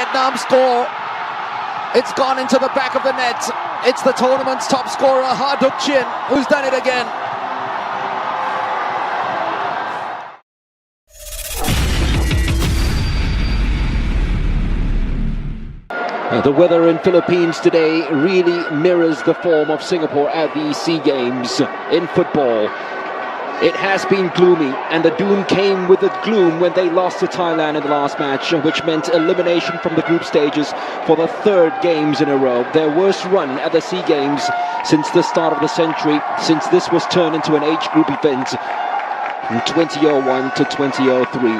Vietnam score. It's gone into the back of the net. It's the tournament's top scorer, Đức Chinh, who's done it again. The weather in Philippines today really mirrors the form of Singapore at the SEA Games in football. It has been gloomy, and the doom came with the gloom when they lost to Thailand in the last match, which meant elimination from the group stages for the third games in a row. Their worst run at the SEA Games since the start of the century, since this was turned into an age group event from 2001 to 2003.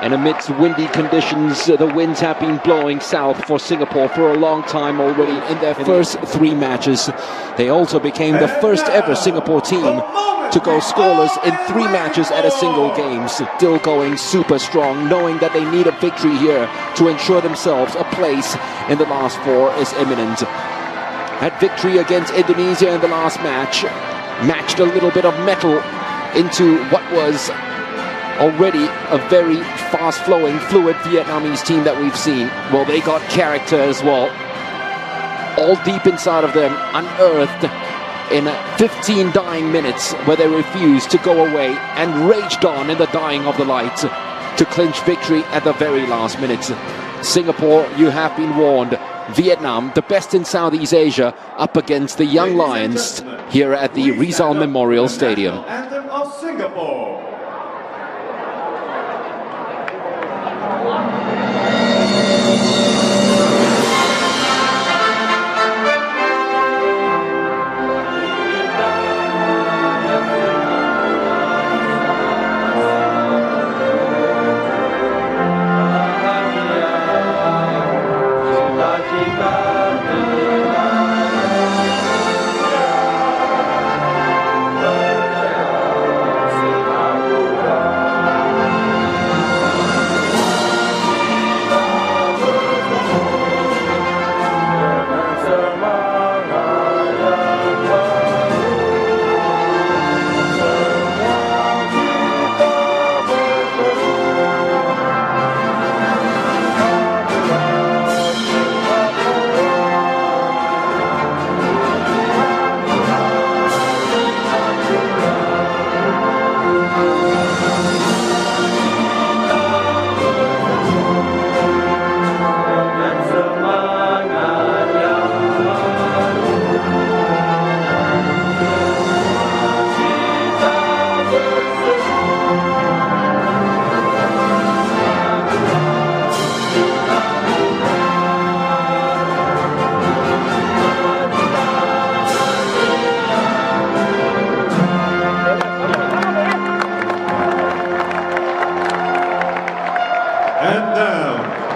And amidst windy conditions, the winds have been blowing south for Singapore for a long time already in their first three matches. They also became the first ever Singapore team to go scoreless in 3 matches at a single game. Still going super strong, knowing that they need a victory here to ensure themselves a place in the last 4 is imminent. That victory against Indonesia in the last match matched a little bit of metal into what was already a very fast-flowing, fluid Vietnamese team that we've seen. Well, they got character as well. All deep inside of them, unearthed in 15 dying minutes where they refused to go away and raged on in the dying of the light to clinch victory at the very last minute. Singapore, you have been warned. Vietnam, the best in Southeast Asia, up against the Young Lions here at the Rizal Memorial Stadium. Anthem of Singapore.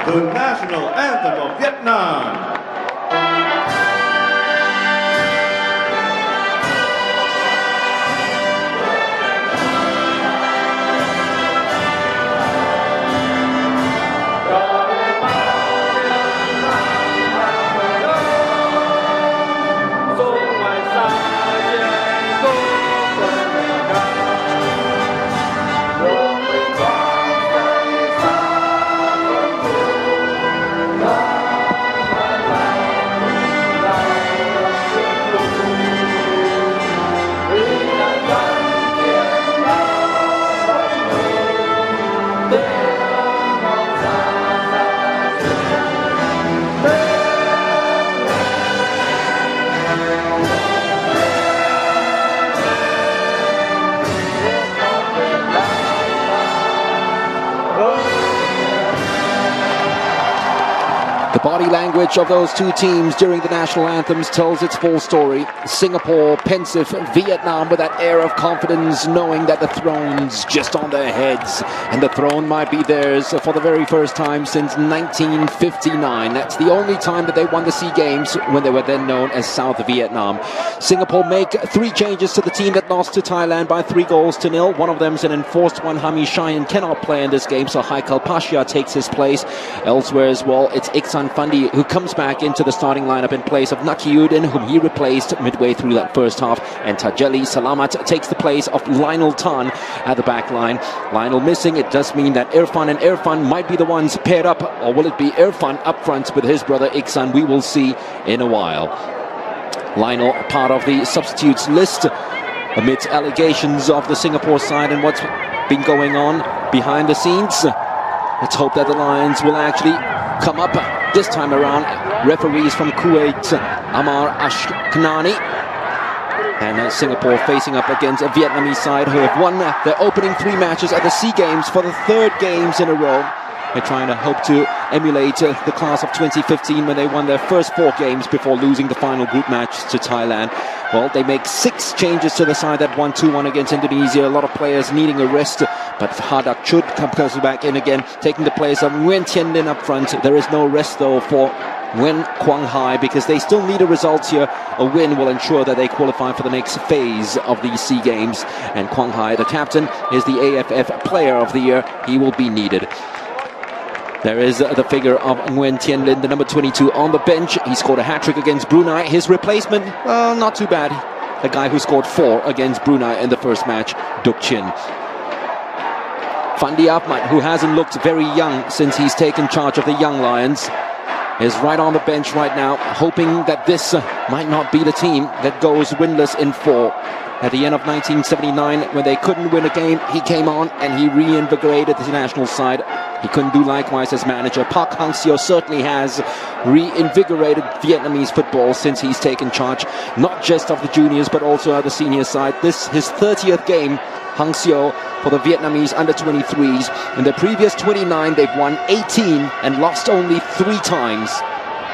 The national anthem of Vietnam. The body language of those two teams during the national anthems tells its full story. Singapore pensive, Vietnam with that air of confidence, knowing that the throne's just on their heads, and the throne might be theirs for the very first time since 1959. That's the only time that they won the SEA Games, when they were then known as South Vietnam. Singapore make 3 changes to the team that lost to Thailand by 3-0. One of them is an enforced one. Hami Cheyenne cannot play in this game, so Haikal Pasha takes his place. Elsewhere as well, it's Iksan Irfan Fandi, who comes back into the starting lineup in place of Nakiuddin, whom he replaced midway through that first half, and Tajeli Salamat takes the place of Lionel Tan at the back line. Lionel missing, it does mean that Irfan and Irfan might be the ones paired up, or will it be Irfan up front with his brother Iksan? We will see in a while. Lionel, part of the substitutes list, amidst allegations of the Singapore side and what's been going on behind the scenes. Let's hope that the Lions will actually come up this time around. Referees from Kuwait, Amar Ashkanani. And Singapore facing up against a Vietnamese side who have won their opening 3 matches at the SEA Games for the 3rd games in a row. They're trying to hope to emulate the class of 2015 when they won their first 4 games before losing the final group match to Thailand. Well, they make 6 changes to the side that won 2-1 against Indonesia. A lot of players needing a rest, but Hadak Chud comes back in again, taking the place of Nguyen Thien Linh up front. There is no rest though for Nguyen Quang Hai because they still need a result here. A win will ensure that they qualify for the next phase of the SEA Games. And Quang Hai, the captain, is the AFF Player of the Year. He will be needed. There is the figure of Nguyen Thien Linh, the number 22, on the bench. He scored a hat-trick against Brunei. His replacement, well, not too bad. The guy who scored 4 against Brunei in the first match, Đức Chinh. Fandi Ahmad, who hasn't looked very young since he's taken charge of the Young Lions, is right on the bench right now, hoping that this might not be the team that goes winless in 4. At the end of 1979, when they couldn't win a game, he came on and he reinvigorated the national side. He couldn't do likewise as manager. Park Hang-seo certainly has reinvigorated Vietnamese football since he's taken charge, not just of the juniors, but also of the senior side. This his 30th game, Hang-seo, for the Vietnamese under-23s. In the previous 29, they've won 18 and lost only 3 times.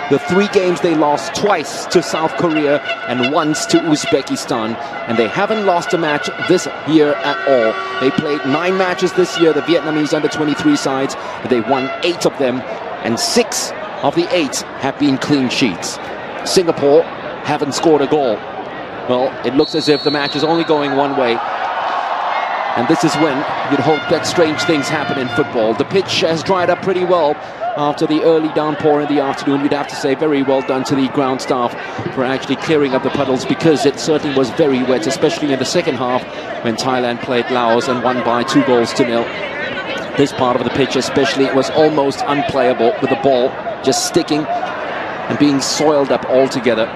The 3 games they lost, twice to South Korea and once to Uzbekistan. And they haven't lost a match this year at all. They played 9 matches this year, the Vietnamese under-23 sides. They won 8 of them, and 6 of the 8 have been clean sheets. Singapore haven't scored a goal. Well, it looks as if the match is only going one way. And this is when you'd hope that strange things happen in football. The pitch has dried up pretty well after the early downpour in the afternoon. We'd have to say very well done to the ground staff for actually clearing up the puddles, because it certainly was very wet, especially in the second half when Thailand played Laos and won by 2-0. This part of the pitch especially was almost unplayable, with the ball just sticking and being soiled up altogether.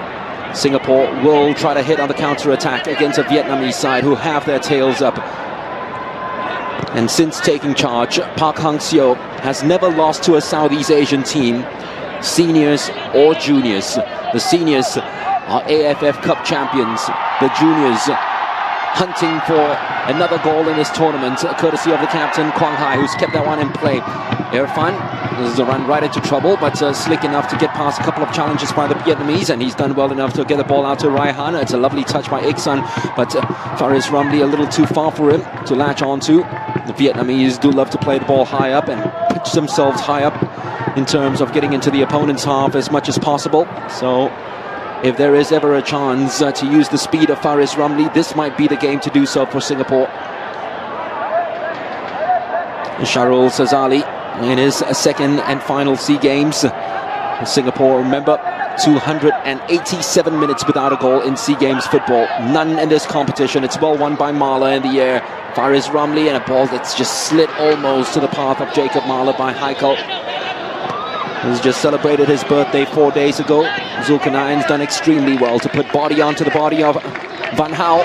Singapore will try to hit on the counter-attack against a Vietnamese side who have their tails up. And since taking charge, Park Hang-seo has never lost to a Southeast Asian team, seniors or juniors. The seniors are AFF Cup champions. The juniors hunting for another goal in this tournament, courtesy of the captain, Quang Hai, who's kept that one in play. Irfan is a run right into trouble, but slick enough to get past a couple of challenges by the Vietnamese, and he's done well enough to get the ball out to Raihan. It's a lovely touch by Iksan, but Faris Ramli a little too far for him to latch onto. The Vietnamese do love to play the ball high up and pitch themselves high up in terms of getting into the opponent's half as much as possible. So if there is ever a chance to use the speed of Faris Ramli, this might be the game to do so for Singapore. Sharul Sazali in his 2nd and final SEA Games. Singapore, remember, 287 minutes without a goal in SEA Games football. None in this competition. It's well won by Marla in the air. Faris Ramli, and a ball that's just slid almost to the path of Jacob Marla by Heiko. He's just celebrated his birthday 4 days ago. Zulkarnain's done extremely well to put body onto the body of Van Hao.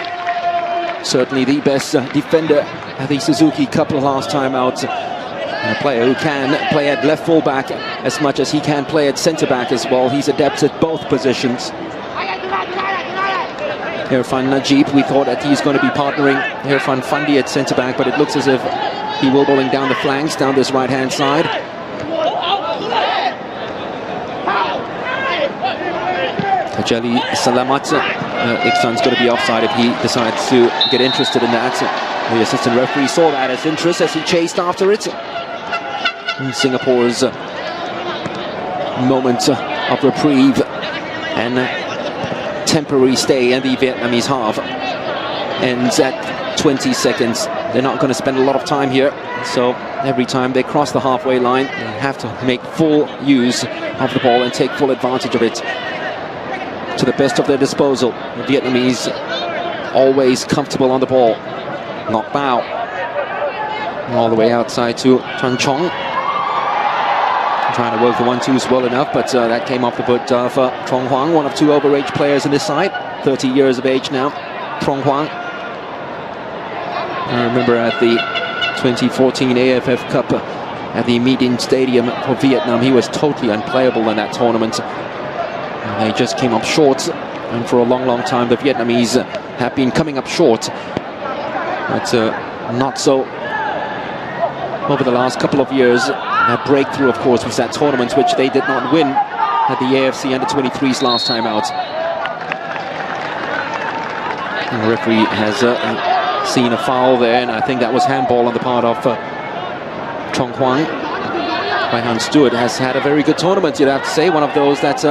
Certainly the best defender at the Suzuki Cup last time out. A player who can play at left full-back as much as he can play at centre-back as well. He's adept at both positions. Irfan Najib, we thought that he's going to be partnering Irfan Fandi at centre-back, but it looks as if he will bowling down the flanks, down this right-hand side. Tajeli Salamat, Iksan's going to be offside if he decides to get interested in that. The assistant referee saw that as interest as he chased after it. And Singapore's moment of reprieve and temporary stay in the Vietnamese half ends at 20 seconds they're not going to spend a lot of time here. So every time they cross the halfway line, they have to make full use of the ball and take full advantage of it to the best of their disposal. The Vietnamese always comfortable on the ball. Ngoc Bao all the way outside to Tran Chong. Trying to work the 1-2s well enough, but that came off the foot of Trong Hoang, one of two overage players in this side. 30 years of age now, Trong Hoang. I remember at the 2014 AFF Cup at the Meeting Stadium for Vietnam, he was totally unplayable in that tournament. And they just came up short, and for a long time the Vietnamese have been coming up short, but not so over the last couple of years. That breakthrough, of course, was that tournament which they did not win at the AFC Under-23s last time out. And the referee has seen a foul there, and I think that was handball on the part of Trong Hoang. Bai-Han Stewart has had a very good tournament, you'd have to say. One of those that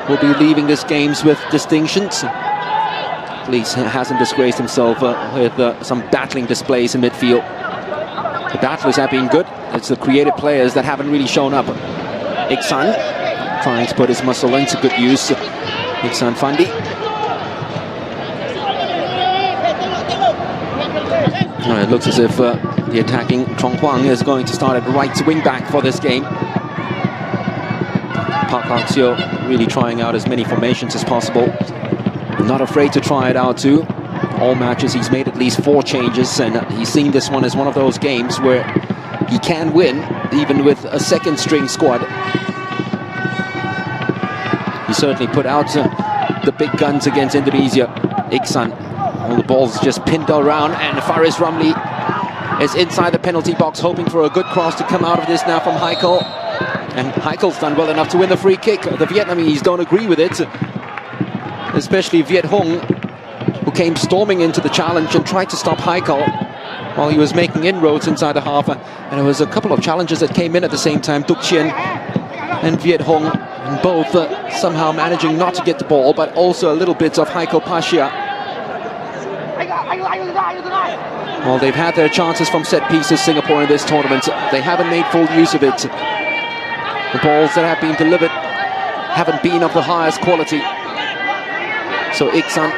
will be leaving this games with distinctions. At least hasn't disgraced himself with some battling displays in midfield. The battlers have been good. It's the creative players that haven't really shown up. Ik-san trying to put his muscle into good use. Ik-san Fandi. It looks as if the attacking Trong Hoang is going to start at right wing back for this game. Park Hang-seo really trying out as many formations as possible. Not afraid to try it out too. All matches he's made at least 4 changes, and he's seen this one as one of those games where he can win even with a second string squad. He certainly put out the big guns against Indonesia. Ik-san, all the balls just pinned around, and Faris Ramli is inside the penalty box hoping for a good cross to come out of this now from Heikel. And Heikel's done well enough to win the free kick. The Vietnamese don't agree with it, especially Viet Hung, who came storming into the challenge and tried to stop Heikel while he was making inroads inside the half. And there was a couple of challenges that came in at the same time. Đức Chinh and Viet Hung, and both somehow managing not to get the ball, but also a little bit of Heikel Pasha. Well, they've had their chances from set pieces, Singapore, in this tournament. They haven't made full use of it. The balls that have been delivered haven't been of the highest quality. So Ik-san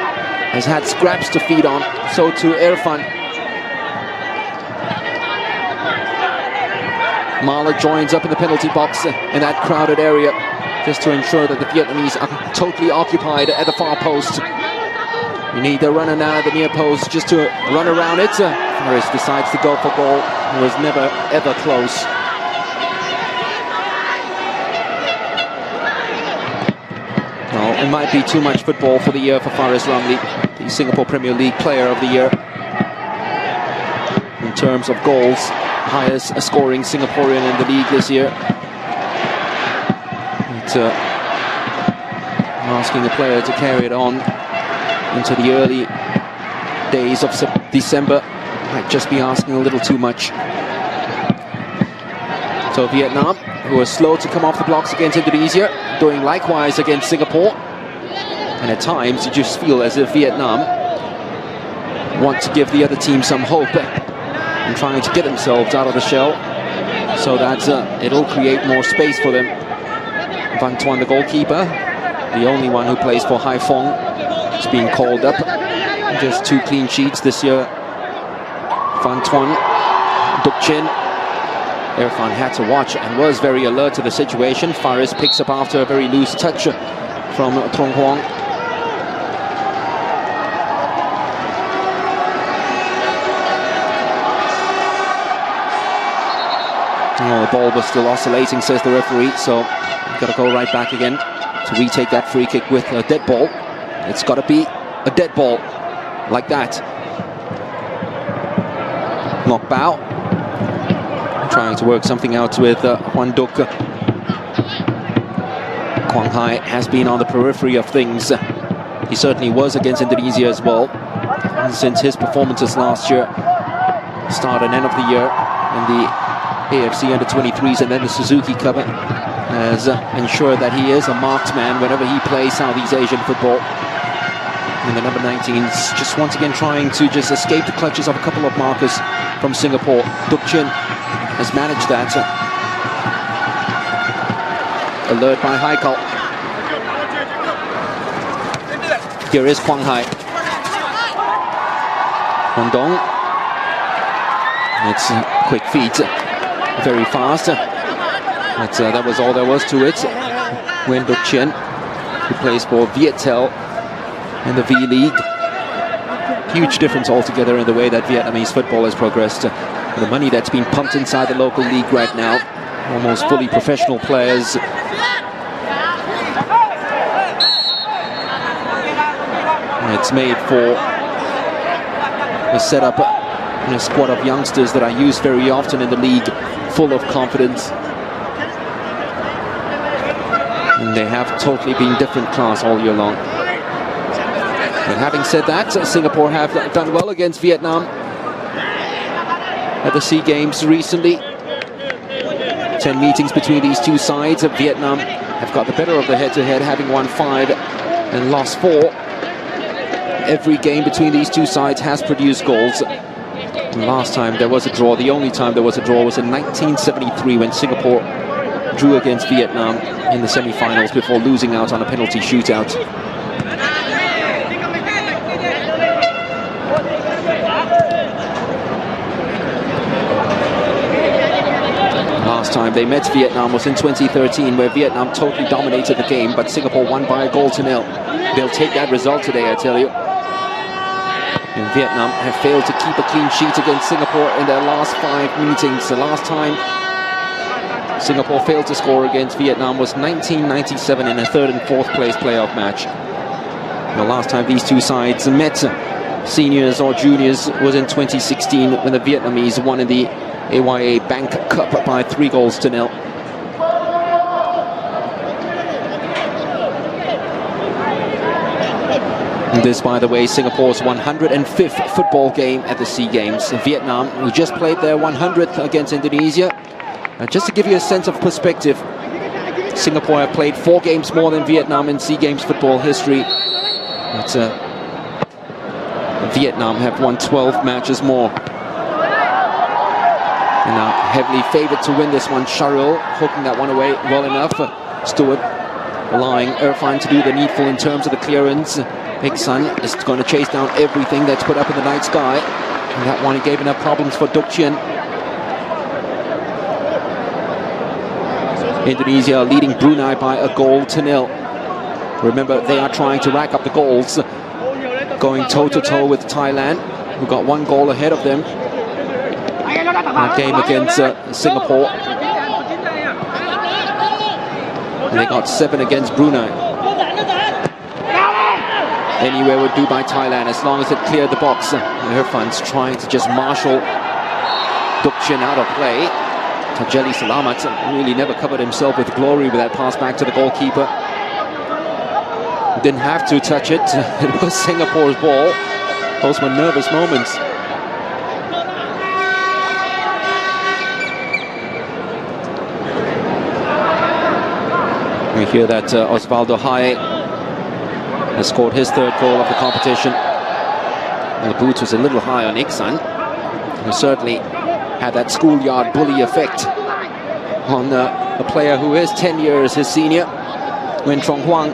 has had scraps to feed on, so too Irfan. Marla joins up in the penalty box in that crowded area, just to ensure that the Vietnamese are totally occupied at the far post. You need the runner now at the near post just to run around it. Faris decides to go for goal. It was never ever close. Well, it might be too much football for the year for Faris Ramli, the Singapore Premier League Player of the Year. In terms of goals, highest scoring Singaporean in the league this year. But, asking the player to carry it on into the early days of December might just be asking a little too much. So Vietnam, who are slow to come off the blocks against Indonesia, doing likewise against Singapore. And at times you just feel as if Vietnam want to give the other team some hope and trying to get themselves out of the shell so that it'll create more space for them. Van Tuan, the goalkeeper, the only one who plays for Haiphong, is being called up. Just 2 clean sheets this year. Van Tuan, Đức Chinh. Irfan had to watch and was very alert to the situation. Faris picks up after a very loose touch from Trong Hoang. Oh, the ball was still oscillating, says the referee, so you've got to go right back again to retake that free kick with a dead ball. It's got to be a dead ball, like that. Ngoc Bao trying to work something out with Huan Duc. Quang Hai has been on the periphery of things. He certainly was against Indonesia as well. And since his performances last year, start and end of the year in the AFC Under-23s and then the Suzuki Cup, has ensured that he is a marked man whenever he plays Southeast Asian football. And the number 19s just once again trying to just escape the clutches of a couple of markers from Singapore. Đức Chinh has managed that. Alert by Haikal. Here is Quang Hai. Hong Dong. It's quick feet, very fast. But that was all there was to it. When Đức Chinh, who plays for Viettel in the V-League. Huge difference altogether in the way that Vietnamese football has progressed. The money that's been pumped inside the local league right now. Almost fully professional players. And it's made for a setup and a squad of youngsters that are used very often in the league, full of confidence. And they have totally been different class all year long. But having said that, Singapore have done well against Vietnam at the SEA Games recently. 10 meetings between these two sides. Vietnam have got the better of the head-to-head, having won 5 and lost 4. Every game between these two sides has produced goals. And last time there was a draw, the only time there was a draw was in 1973 when Singapore drew against Vietnam in the semi-finals before losing out on a penalty shootout. Last time they met Vietnam was in 2013, where Vietnam totally dominated the game, but Singapore won by a goal to nil. They'll take that result today, I tell you. And Vietnam have failed to keep a clean sheet against Singapore in their last 5 meetings. The last time Singapore failed to score against Vietnam was 1997 in a 3rd and 4th place playoff match. The last time these two sides met, seniors or juniors, was in 2016 when the Vietnamese won in the AYA Bank Cup by 3 goals to nil. And this, by the way, Singapore's 105th football game at the SEA Games. Vietnam, who just played their 100th against Indonesia. Just to give you a sense of perspective, Singapore have played 4 games more than Vietnam in SEA Games football history. But Vietnam have won 12 matches more. And are heavily favoured to win this one. Sharil hooking that one away well enough. Stewart allowing Irfan to do the needful in terms of the clearance. Big Sun is going to chase down everything that's put up in the night sky. And that one, he gave enough problems for Đức Chinh. Indonesia leading Brunei by a goal to nil. Remember, they are trying to rack up the goals, going toe-to-toe with Thailand, who got 1 goal ahead of them. That game against Singapore. And they got 7 against Brunei. Anywhere would do by Thailand as long as it cleared the box. Irfan's trying to just marshal Đức Chinh out of play. Tajeli Salamat really never covered himself with glory with that pass back to the goalkeeper. Didn't have to touch it. It was Singapore's ball. Those were nervous moments. We hear that Osvaldo Hai has scored his 3rd goal of the competition. And the boot was a little high on Iksan, who certainly had that schoolyard bully effect on a player who is 10 years his senior, Nguyen Trong Huang.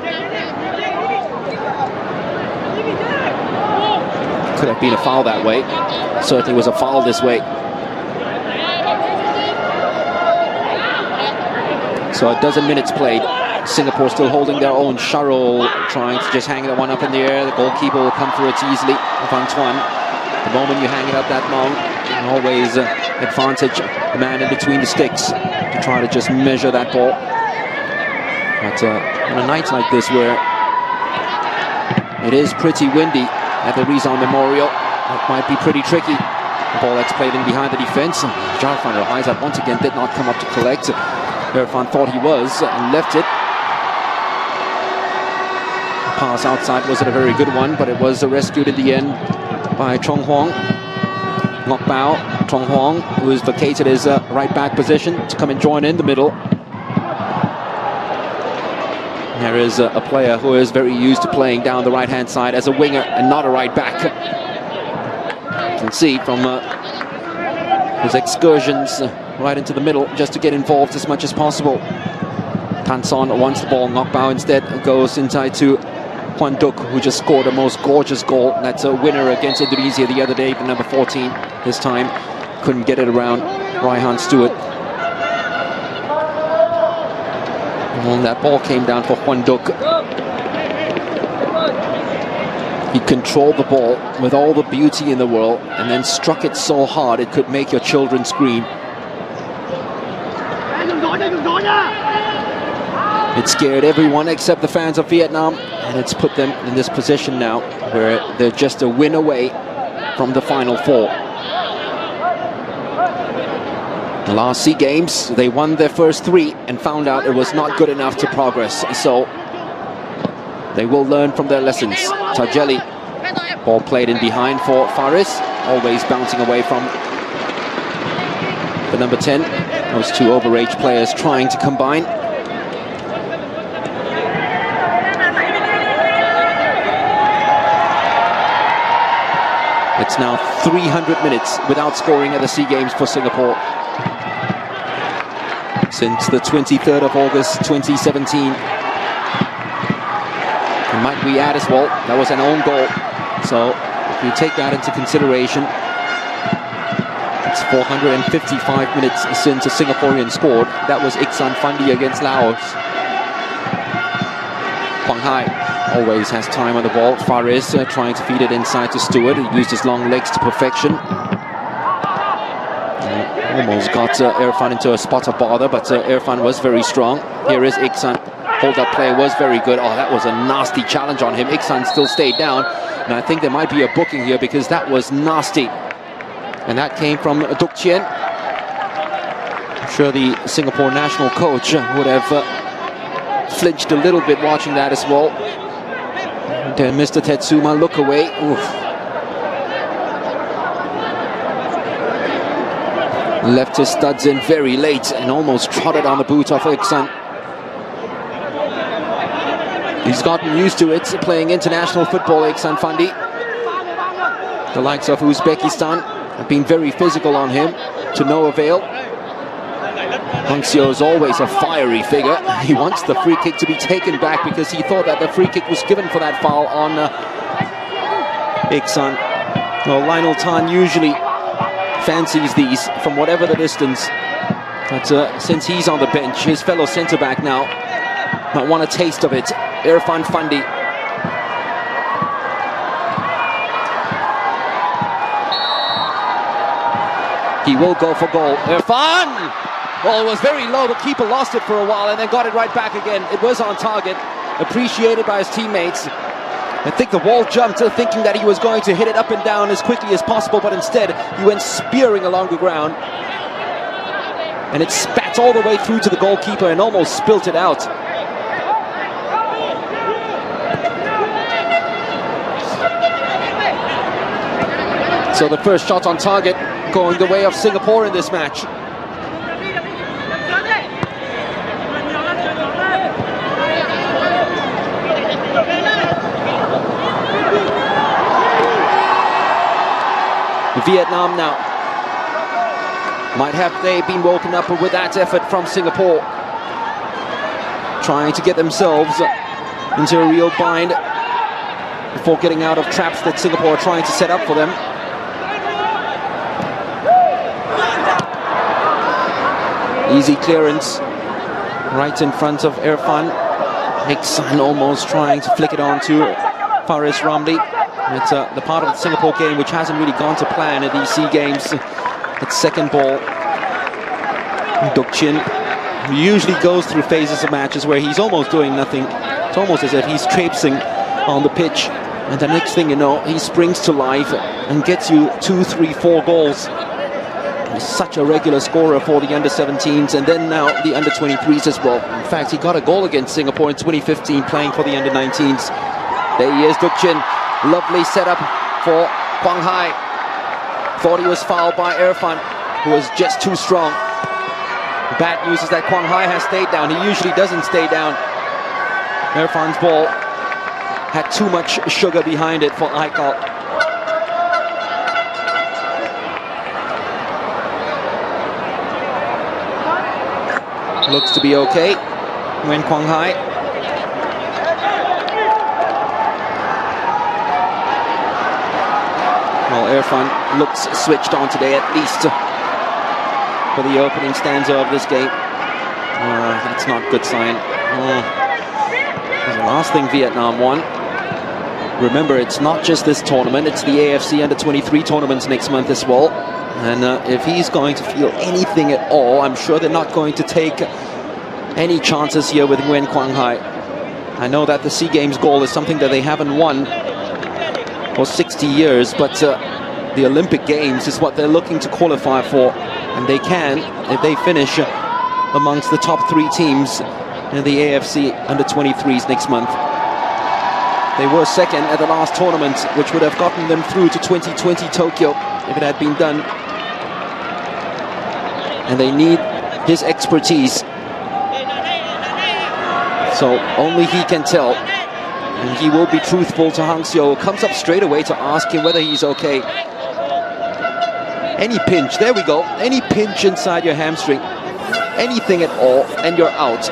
Could have been a foul that way. Certainly was a foul this way. So a dozen minutes played. Singapore still holding their own. Sharil trying to just hang that one up in the air. The goalkeeper will come through it easily. Van Tuan. The moment you hang it up that long, always advantage the man in between the sticks to try to just measure that ball. But on a night like this where it is pretty windy at the Rizal Memorial, that might be pretty tricky. The ball that's played in behind the defense. Jarfan Rahizat once again did not come up to collect. Irfan thought he was and left it. Pass outside wasn't a very good one, but it was rescued in the end by Trong Huang. Ngọc Bao, Trong Huang, who has vacated his right back position to come and join in the middle. There is a player who is very used to playing down the right-hand side as a winger and not a right back. You can see from his excursions right into the middle just to get involved as much as possible. Tanson wants the ball, Ngokbao instead goes inside to Hwan Duk, who just scored a most gorgeous goal. That's a winner against Indonesia the other day, the number 14 this time. Couldn't get it around Raihan Stewart. And that ball came down for Hwan Duk. He controlled the ball with all the beauty in the world and then struck it so hard it could make your children scream. It scared everyone except the fans of Vietnam, and it's put them in this position now where they're just a win away from the Final Four. The last SEA Games, they won their first 3 and found out it was not good enough to progress. So they will learn from their lessons. Tajeli, ball played in behind for Faris, always bouncing away from the number 10. Those two overage players trying to combine. It's now 300 minutes without scoring at the SEA Games for Singapore. Since the 23rd of August 2017. And might we add as well, that was an own goal. So if you take that into consideration, it's 455 minutes since a Singaporean scored. That was Iksan Fandi against Laos. Quang Hai always has time on the ball. Faris trying to feed it inside to Stewart. He used his long legs to perfection. Almost got Irfan into a spot of bother, but Irfan was very strong. Here is Iksan. Hold-up play was very good. Oh, that was a nasty challenge on him. Iksan still stayed down. And I think there might be a booking here because that was nasty. And that came from Đức Chinh. I'm sure the Singapore national coach would have flinched a little bit watching that as well. And Mr. Tetsuma look away. Oof. Left his studs in very late and almost trotted on the boot of Iksan. He's gotten used to it, playing international football, Iksan Fandi. The likes of Uzbekistan have been very physical on him, to no avail. Hung Seo is always a fiery figure. He wants the free kick to be taken back because he thought that the free kick was given for that foul on Iksan. Well, Lionel Tan usually fancies these from whatever the distance. But since he's on the bench, his fellow centre-back now might want a taste of it. Irfan Fandi. He will go for goal. Irfan! Well, it was very low. The keeper lost it for a while and then got it right back again. It was on target. Appreciated by his teammates. I think the wall jumped, thinking that he was going to hit it up and down as quickly as possible, but instead he went spearing along the ground. And it spat all the way through to the goalkeeper and almost spilt it out. So the first shot on target going the way of Singapore in this match. Vietnam now. Might have they been woken up with that effort from Singapore. Trying to get themselves into a real bind before getting out of traps that Singapore are trying to set up for them. Easy clearance right in front of Irfan. Iksan almost trying to flick it on to Faris Ramli. It's the part of the Singapore game which hasn't really gone to plan at these SEA Games. That second ball. Đức Chinh usually goes through phases of matches where he's almost doing nothing. It's almost as if he's traipsing on the pitch. And the next thing you know, he springs to life and gets you 2, 3, 4 goals. He's such a regular scorer for the under-17s and then now the under-23s as well. In fact, he got a goal against Singapore in 2015 playing for the under-19s. There he is, Đức Chinh. Lovely setup for Quang Hai. Thought he was fouled by Irfan, who was just too strong. Bad news is that Quang Hai has stayed down. He usually doesn't stay down. Irfan's ball had too much sugar behind it for Haikal. Looks to be okay. Nguyen Quang Hai. Well, Irfan looks switched on today, at least for the opening stanza of this game. That's not a good sign. The last thing Vietnam won. Remember, it's not just this tournament, it's the AFC Under-23 tournaments next month as well. And if he's going to feel anything at all, I'm sure they're not going to take any chances here with Nguyen Quang Hai. I know that the SEA Games goal is something that they haven't won for 60 years, but the Olympic Games is what they're looking to qualify for. And they can if they finish amongst the top 3 teams in the AFC Under-23s next month. They were second at the last tournament, which would have gotten them through to 2020 Tokyo if it had been done. And they need his expertise. So only he can tell. And he will be truthful to Hang Seo. Comes up straight away to ask him whether he's okay. Any pinch, there we go. Any pinch inside your hamstring, anything at all, and you're out.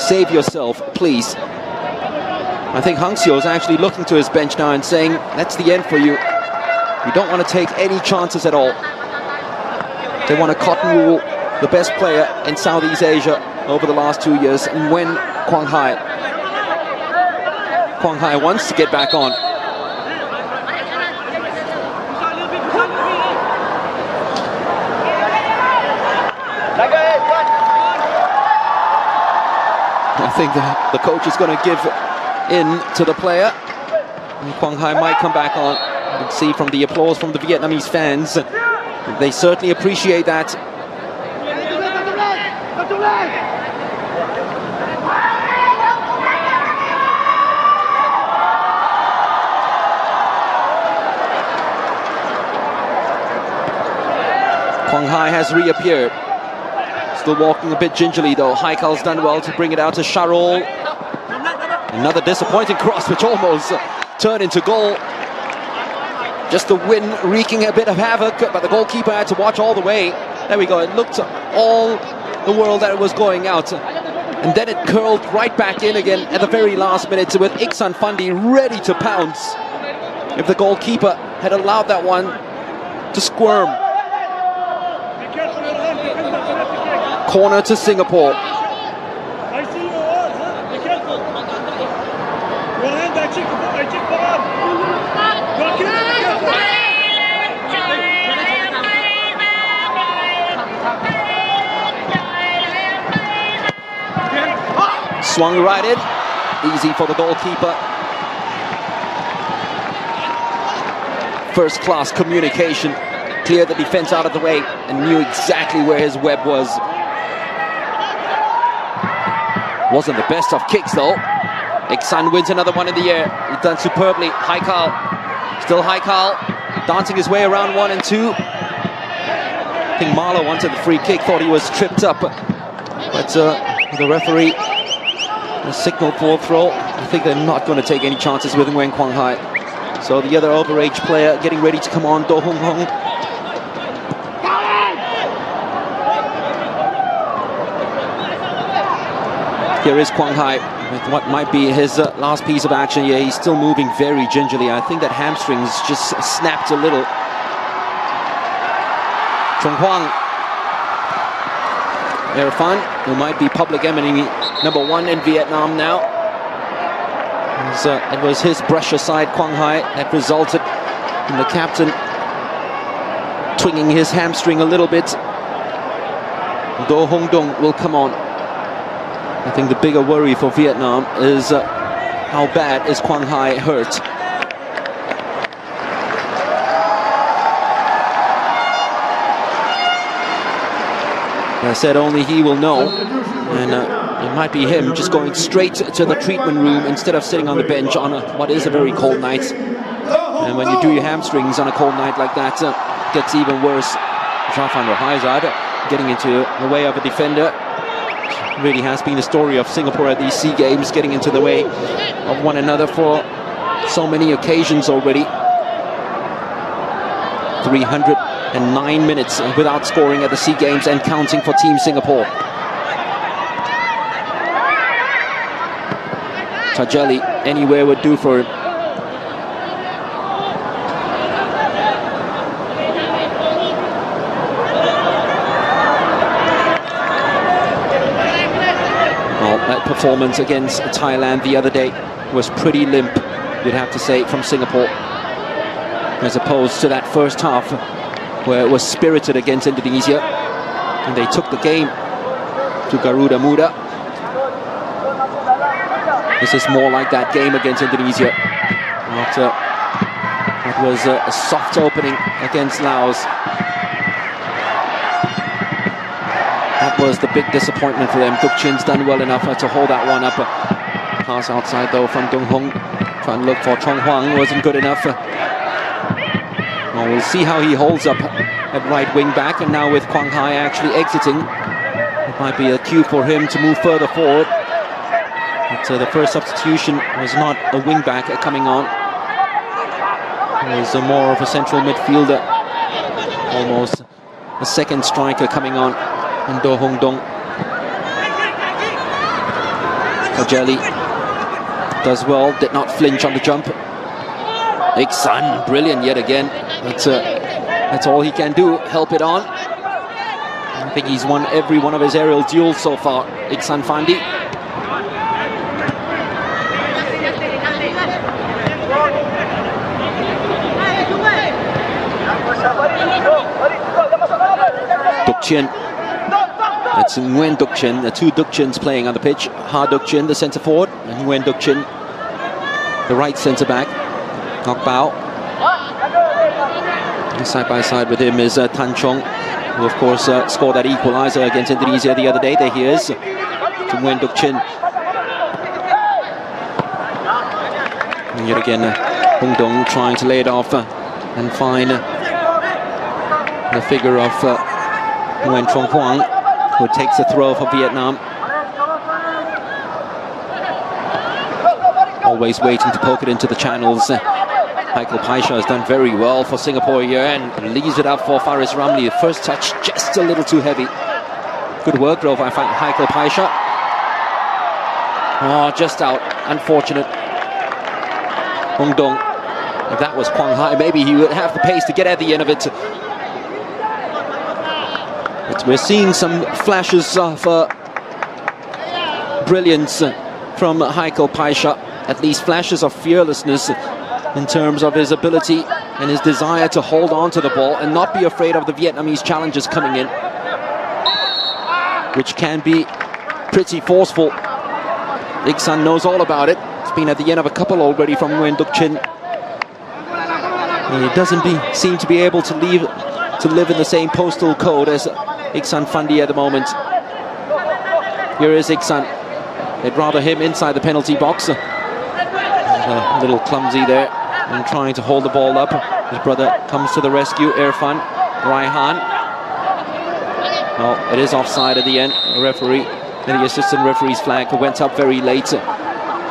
Save yourself, please. I think Hang Seo is actually looking to his bench now and saying, that's the end for you. You don't want to take any chances at all. They want to cotton wool the best player in Southeast Asia over the last 2 years, Nguyen Quang Hai. Quang Hai wants to get back on. I think the coach is going to give in to the player. And Quang Hai might come back on. You can see from the applause from the Vietnamese fans, they certainly appreciate that. Quang Hai has reappeared. Still walking a bit gingerly though. Haikal's done well to bring it out to Sharol. Another disappointing cross which almost turned into goal. Just the wind wreaking a bit of havoc, but the goalkeeper had to watch all the way. There we go, it looked all the world that it was going out. And then it curled right back in again at the very last minute with Iksan Fandi ready to pounce. If the goalkeeper had allowed that one to squirm. Corner to Singapore. Swung right in. Easy for the goalkeeper. First class communication. Cleared the defense out of the way and knew exactly where his web was. Wasn't the best of kicks though. Iksan wins another one in the air. He's done superbly. Haikal. Still Haikal. Dancing his way around 1 and 2. I think Marlow wanted the free kick. Thought he was tripped up. But the referee signaled for a throw. I think they're not going to take any chances with Nguyen Quang Hai. So the other overage player getting ready to come on. Do Hung Hong. Here is Quang Hai with what might be his last piece of action. Yeah, he's still moving very gingerly. I think that hamstrings just snapped a little. Trung Hoang. Irfan, who might be public enemy #1 in Vietnam now. It was his brush aside Quang Hai that resulted in the captain twinging his hamstring a little bit. Do Hung Dung will come on. I think the bigger worry for Vietnam is how bad is Quang Hai hurt. I said only he will know, and it might be him just going straight to the treatment room instead of sitting on the bench on what is a very cold night. And when you do your hamstrings on a cold night like that, it gets even worse. Jean-Van Roheijzaard getting into the way of a defender. really has been the story of Singapore at these SEA Games, getting into the way of one another for so many occasions already. 309 minutes without scoring at the SEA Games and counting for Team Singapore. Tajeli anywhere would do for him. Well, that performance against Thailand the other day was pretty limp, you'd have to say, from Singapore, as opposed to that first half where it was spirited against Indonesia and they took the game to Garuda Muda. This is more like that game against Indonesia after it was a soft opening against Laos. That was the big disappointment for them. Đức Chin's done well enough to hold that one up. Pass outside though from Dong Hong, trying to look for Chong Huang, wasn't good enough. Well, we'll see how he holds up at right wing back, and now with Quang Hai actually exiting, it might be a cue for him to move further forward. But the first substitution was not a wing back coming on. It was more of a central midfielder, almost a second striker coming on, and Do Hong Dong. Tajeli does well, did not flinch on the jump. Ik-san, brilliant yet again. That's all he can do, help it on. I think he's won every one of his aerial duels so far, Ik-san Fandi. Đức Chinh. That's Nguyen Đức Chinh, the two Đức Chins playing on the pitch. Ha Đức Chinh, the centre forward, and Nguyen Đức Chinh, the right centre back. Ngọc Bao. Side by side with him is Tan Chong, who of course scored that equaliser against Indonesia the other day. There he is, to Nguyen Đức Chinh. And yet again, Hong Dong trying to lay it off and find the figure of Nguyen Trong Huang, who takes the throw for Vietnam. Always waiting to poke it into the channels. Michael Paisha has done very well for Singapore here and leaves it up for Faris Ramli. The first touch just a little too heavy. Good work though by Michael Paisha. Oh, just out. Unfortunate. Hong Dong. If that was Quang Hai, maybe he would have the pace to get at the end of it. But we're seeing some flashes of brilliance from Michael Paisha. At least flashes of fearlessness in terms of his ability and his desire to hold on to the ball and not be afraid of the Vietnamese challenges coming in, which can be pretty forceful. Ik-san knows all about it. It's been at the end of a couple already from Nguyen Đức Chinh. He doesn't seem to be able to live in the same postal code as Ik-san Fandi at the moment. Here is Ik-san. They'd rather him inside the penalty box. A little clumsy there and trying to hold the ball up. His brother comes to the rescue, Irfan Raihan. Well, it is offside at the end. The referee and the assistant referee's flag went up very late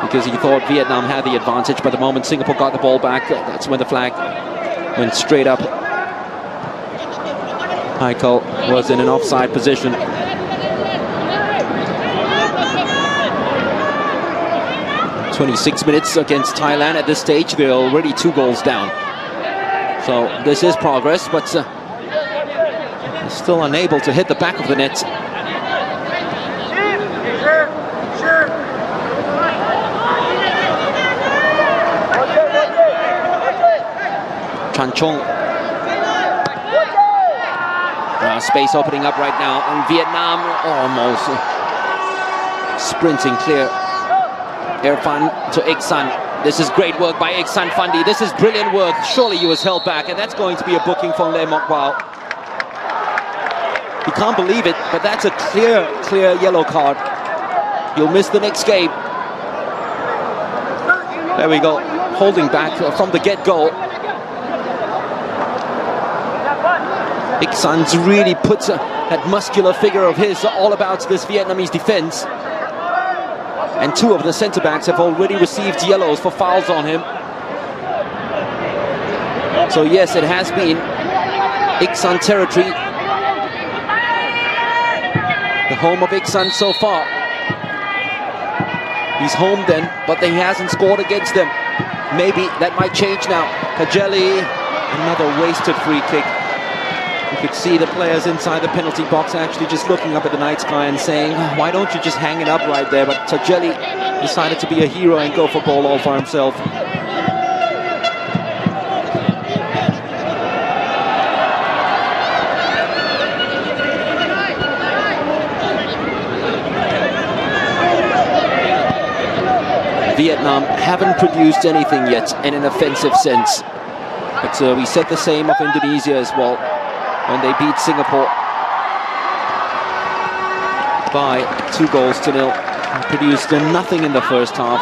because he thought Vietnam had the advantage. But the moment Singapore got the ball back, that's when the flag went straight up. Michael was in an offside position. "26 minutes against Thailand at this stage. They're already 2 goals down. So this is progress, but still unable to hit the back of the net. Chan Chong. Space opening up right now, and Vietnam almost sprinting clear. Irfan to Ik-san. This is great work by Ik-san Fandi. This is brilliant work. Surely he was held back, and that's going to be a booking from Le Moc Bao. You can't believe it, but that's a clear yellow card. You'll miss the next game. There we go. Holding back from the get-go. Ik-san's really put that muscular figure of his all about this Vietnamese defense. And two of the centre-backs have already received yellows for fouls on him. So yes, it has been Iksan territory. The home of Iksan so far. He's home then, but he hasn't scored against them. Maybe that might change now. Kajeli, another wasted free kick. You could see the players inside the penalty box actually just looking up at the night sky and saying, why don't you just hang it up right there? But Kajeli decided to be a hero and go for goal all for himself. Vietnam haven't produced anything yet in an offensive sense. But we said the same of Indonesia as well when they beat Singapore by 2-0. Produced nothing in the first half.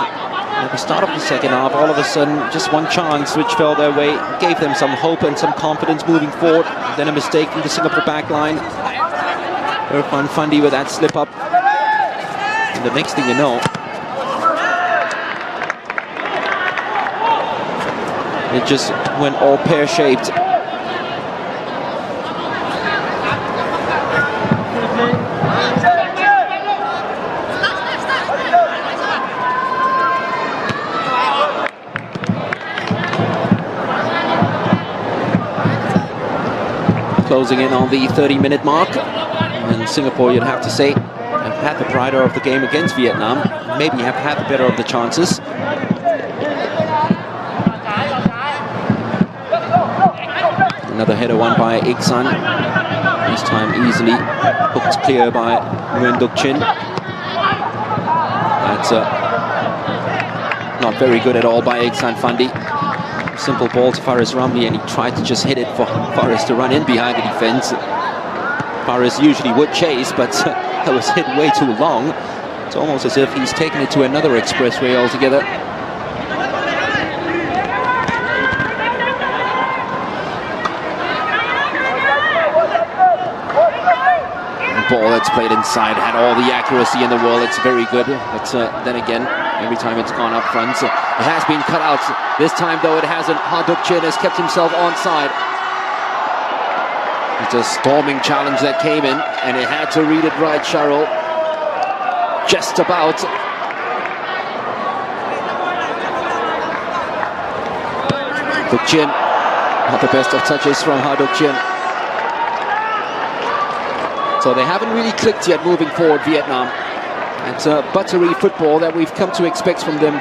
At the start of the second half, all of a sudden, just one chance which fell their way, gave them some hope and some confidence moving forward. Then a mistake from the Singapore back line. Irfan Fandi with that slip up. And the next thing you know, it just went all pear-shaped. Closing in on the 30-minute mark. And Singapore, you'd have to say, have had the brighter of the game against Vietnam. Maybe have had the better of the chances. Another header won by Iksan. This time easily hooked clear by Đức Chinh. That's not very good at all by Iksan Fandi. Simple ball to Faris Ramli, and he tried to just hit it for Faris to run in behind the defense. Faris usually would chase, but that was hit way too long. It's almost as if he's taken it to another expressway altogether. Ball that's played inside had all the accuracy in the world. It's very good, but then again, every time it's gone up front, it has been cut out. This time, though, it hasn't. Đức Chinh has kept himself onside. It's a storming challenge that came in, and it had to read it right, Sharol. Just about. Đức Chinh, not the best of touches from Đức Chinh. So they haven't really clicked yet moving forward, Vietnam. It's a buttery football that we've come to expect from them.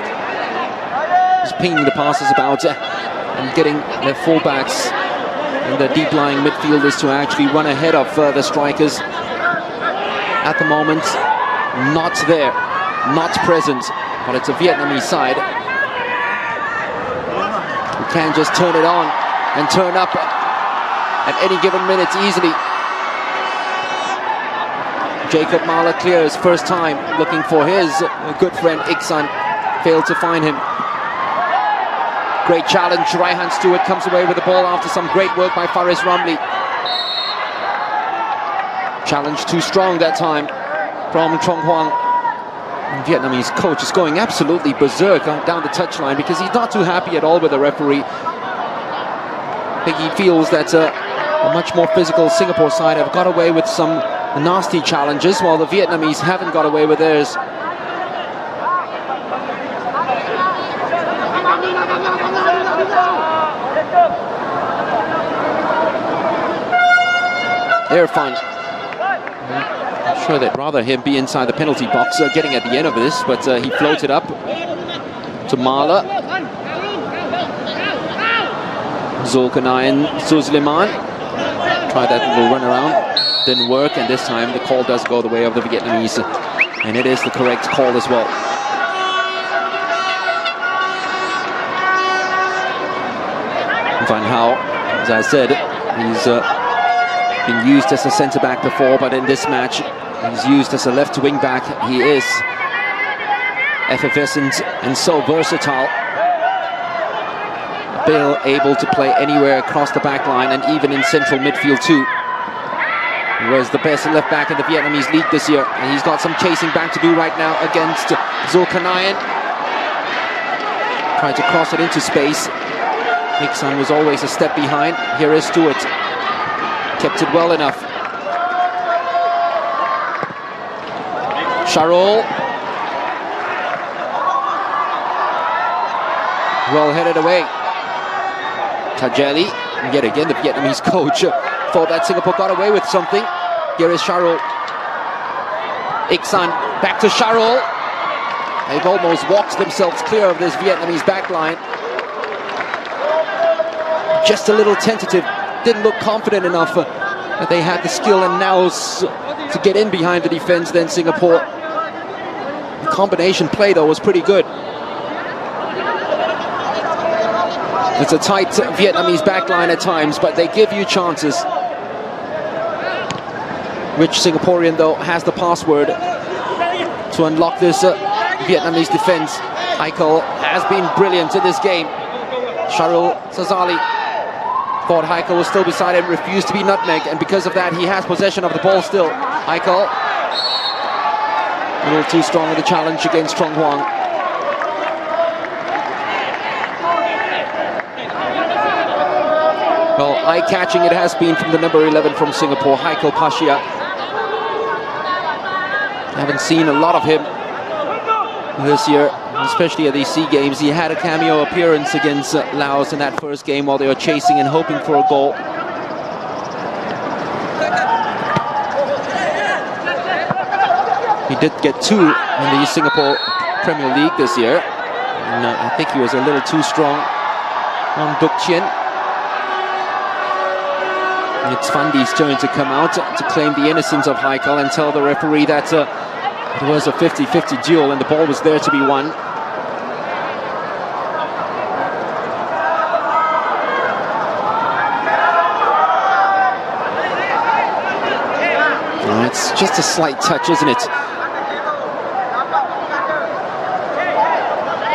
Just pinging the passes about and getting their fullbacks and their deep-lying midfielders to actually run ahead of the strikers. At the moment, not there, not present, but it's a Vietnamese side. You can just turn it on and turn up at any given minute easily. Jacob Mahler clears first time, looking for his good friend Iksan. Failed to find him. Great challenge. Raihan Stewart comes away with the ball after some great work by Faris Ramli. Challenge too strong that time from Trong Hoang. Vietnamese coach is going absolutely berserk down the touchline because he's not too happy at all with the referee. I think he feels that a much more physical Singapore side have got away with some nasty challenges, while the Vietnamese haven't got away with theirs. They're fine. I'm sure they'd rather him be inside the penalty box, getting at the end of this, but he floated up to Mahler. Zulkarnain Suleiman tried that little run around. Didn't work, and this time the call does go the way of the Vietnamese, and it is the correct call as well. Van Hao, as I said, he's been used as a centre-back before, but in this match he's used as a left wing back. He is effervescent and so versatile. Bill able to play anywhere across the back line and even in central midfield too. He was the best left back in the Vietnamese league this year, and he's got some chasing back to do right now against Zulkarnain. Tried to cross it into space. Iksan was always a step behind. Here is Stewart. Kept it well enough. Sharol. Well headed away. Tajeli. Yet again, the Vietnamese coach thought that Singapore got away with something. Here is Sharol. Iksan back to Sharol. They've almost walked themselves clear of this Vietnamese backline. Just a little tentative. Didn't look confident enough that they had the skill and nous to get in behind the defense. Then Singapore. The combination play though was pretty good. It's a tight Vietnamese backline at times, but they give you chances. Which Singaporean though has the password to unlock this Vietnamese defense. Heikel has been brilliant in this game. Sharul Sazali thought Heikel was still beside him, refused to be nutmegged, and because of that he has possession of the ball still. Heikel a little too strong in the challenge against Trong Huang. Well, eye-catching it has been from the number 11 from Singapore, Heikel Pasha. I haven't seen a lot of him this year, especially at these SEA Games. He had a cameo appearance against Laos in that first game while they were chasing and hoping for a goal. He did get 2 in the Singapore Premier League this year. And I think he was a little too strong on Đức Chinh. It's Fundy's turn to come out to claim the innocence of Heikel and tell the referee that it was a 50-50 duel and the ball was there to be won. Oh, it's just a slight touch, isn't it?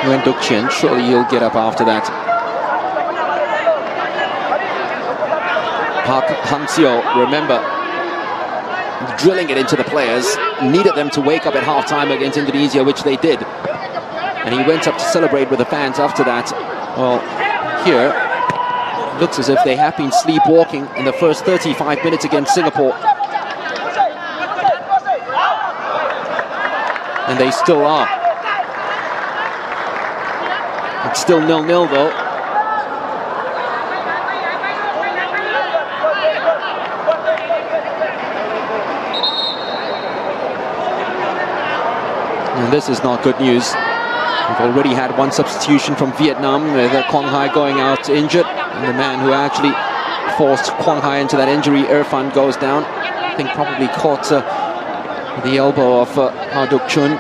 When Đức Chinh, surely he'll get up after that. Park Hang-seo, remember, drilling it into the players, needed them to wake up at half-time against Indonesia, which they did. And he went up to celebrate with the fans after that. Well, here, it looks as if they have been sleepwalking in the first 35 minutes against Singapore. And they still are. It's still 0-0 though. And this is not good news. We've already had one substitution from Vietnam with Quang Hai going out injured. And the man who actually forced Quang Hai into that injury, Irfan, goes down. I think probably caught the elbow of Ha Duc Chun.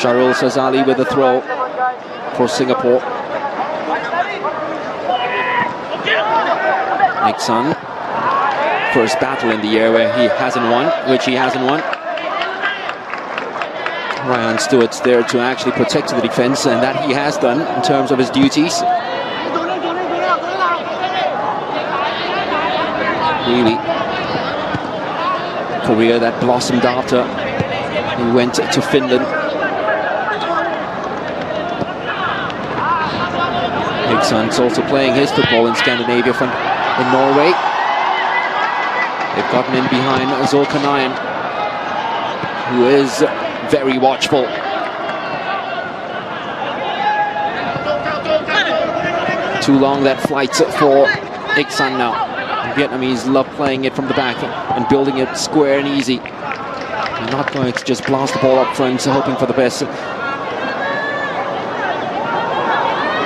Sharul Sazali with a throw for Singapore. Iksan, first battle in the air where he hasn't won, Ryan Stewart's there to actually protect the defense, and that he has done in terms of his duties. Really, career that blossomed after he went to Finland. Iksan's also playing his football in Scandinavia in Norway. They've gotten in behind Zulkarnain, who is very watchful. Too long that flight for Iksan now. The Vietnamese love playing it from the back and building it square and easy. They're not going to just blast the ball up front, hoping for the best.